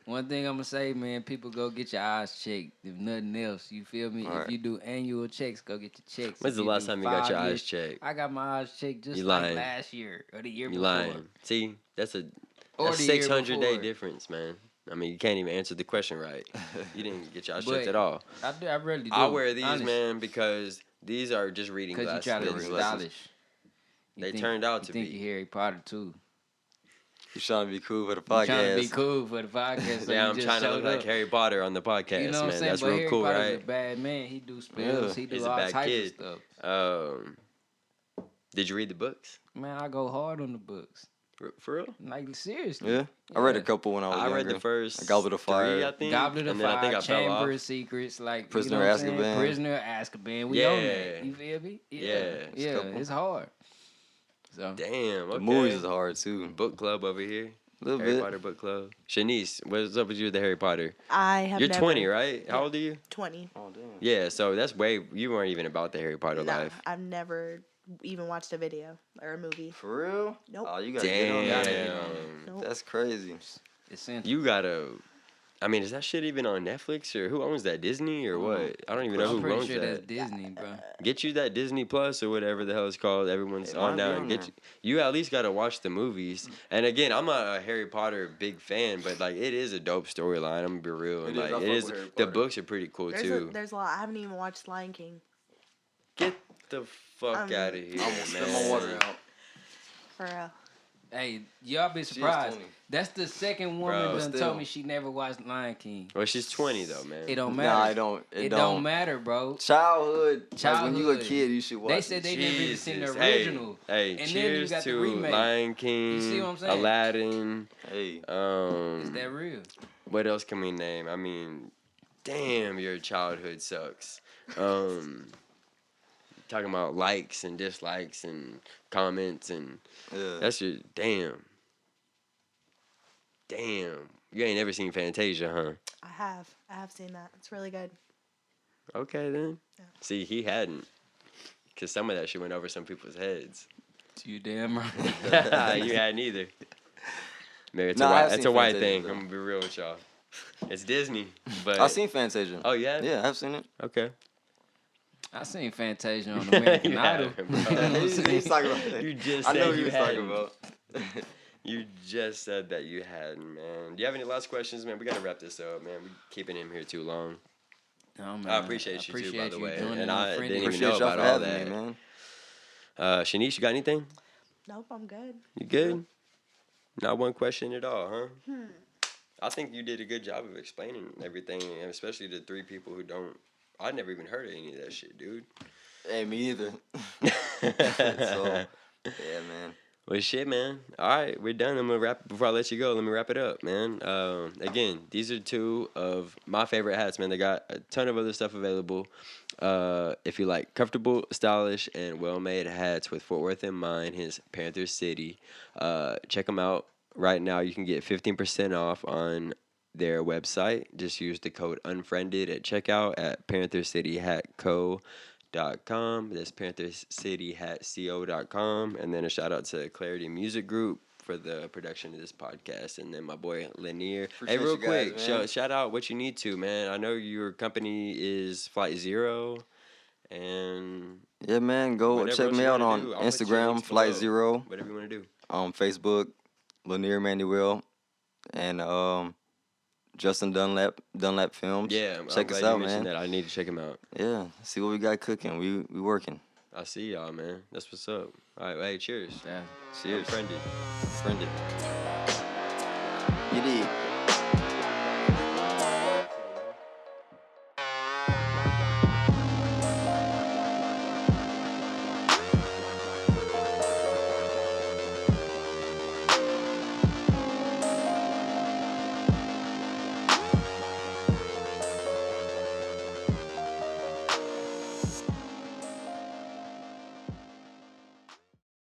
one thing I'm gonna say, man, people go get your eyes checked. If nothing else, you feel me? Right. If you do annual checks, go get your checks. When's If the you last do time you got your 5 eyes years- checked? I got my eyes checked just You like lying. last year or the year You before. lying. See, that's Or the year 600-day before. difference, man. I mean, you can't even answer the question right. You didn't get your eyes But checked at all. I really do. I wear these, honest, man, because these are just reading Because you glasses. try to Reading be glasses. stylish. They turned out to You think be. you're Harry Potter too. You trying to be cool for the You podcast. trying to be cool for the podcast. So Yeah, you I'm just trying to showed look like up. Harry Potter on the podcast, You know what I'm man. saying? That's But real Harry cool, Potter's right? a bad man. He do spells. Yeah. He do He's a all bad types kid. of stuff. Did you read the books? Man, I go hard on the books. For real? Like, seriously. Yeah. I read a Yeah. couple when I was I younger. read the first A Goblet of 3, Fire. I think. Goblet of and then I think Fire, I fell off. Chamber of Secrets, like, Prisoner you know of what I'm saying? Azkaban. Prisoner of Azkaban. We on that. You feel me? Yeah. Yeah, couple. it's hard. So, Damn, okay. The movies is hard too. Book club over here. A little Harry bit. Potter book club. Shanice, what's up with you with the Harry Potter? I have You're never, 20, right? How Yeah. old are you? 20. Oh damn. Yeah, so that's you weren't even about the Harry Potter Nah, life. I've never even watched a video or a movie. For real? Nope. Oh, you gotta get on that. Damn. Nope. That's crazy. essential. You gotta. I mean, is that shit even on Netflix or who owns that? Disney or what? I don't even know I'm who pretty owns sure that. that's Disney, bro. Get you that Disney Plus or whatever the hell it's called. Everyone's It on might be now. on And get there. you at least gotta watch the movies. And again, I'm not a Harry Potter big fan, but like it is a dope storyline. I'm gonna be real. And It is. like I it fuck is. with Harry The Potter. books are pretty cool too. There's a lot. I haven't even watched Lion King. Get the fuck Um, out of here, I'm gonna man. spit my water out. For real. Hey, y'all be She is surprised. 20. That's the second Bro. woman done Still. told me she never watched Lion King. Well, she's 20 though, man. It don't Nah, matter. it don't. It don't don't. matter, bro. Childhood. Like when you a Childhood. kid, you should watch. They said they never even seen the Jesus. original. Hey, And then you cheers got the to remake. Lion King, You see what I'm saying? Aladdin. Hey. Is that real? What else can we name? I mean, damn, your childhood sucks. Talking about likes and dislikes and comments and Yeah. that's your damn. Damn, you ain't never seen Fantasia, huh? I have seen that. It's really good. Okay then. Yeah. See, he hadn't, cause some of that shit went over some people's heads. You damn right. You hadn't either. Maybe it's Nah, I have it's seen a white Fantasia, thing. though. I'm gonna be real with y'all. It's Disney, but I've seen Fantasia. Oh yeah. Yeah, I've seen it. Okay. I seen Fantasia on American You Idol. haven't, bro. He's talking about that. You just I know said what you he was talking hadn't. about. You just said that you hadn't, man. Do you have any last questions, man? We gotta wrap this up, man. We keeping him here too long. No, man. I appreciate you too, by the way. joining And I Unfriended. didn't even Appreciate know y'all about for all having that. me, man. Shanice, you got anything? Nope, I'm good. You good? Not one question at all, huh? I think you did a good job of explaining everything, and especially the three people who don't. I'd never even heard of any of that shit, dude. Hey, me either. So, yeah, man. Well, shit, man. All right, we're done. I'm gonna wrap before I let you go. Let me wrap it up, man. Again, these are two of my favorite hats, man. They got a ton of other stuff available. If you like comfortable, stylish, and well-made hats with Fort Worth in mind, his Panther City. Check them out right now. You can get 15% off on their website. Just use the code Unfriended at checkout at PantherCityHatCo.com. That's PantherCityHatCo.com. And then a shout out to Klarity Music Group for the production of this podcast. And then my boy Lanier. Hey, Appreciate real you guys, quick, man. shout out what you need to, man. I know your company is Flight Zero. And Yeah, man. Go whatever check else me you out wanna on do, I'll put your Instagram, links Flight below. Zero. Whatever you want to do. On Facebook, Lanier Manuel. And Justin Dunlap Films. Yeah, I'm check glad us you out, mentioned man. that. I need to check him out. Yeah, see what we got cooking. We working. I see y'all, man. That's what's up. All right, hey, cheers. Yeah. Cheers. Unfriended. Friended. You did.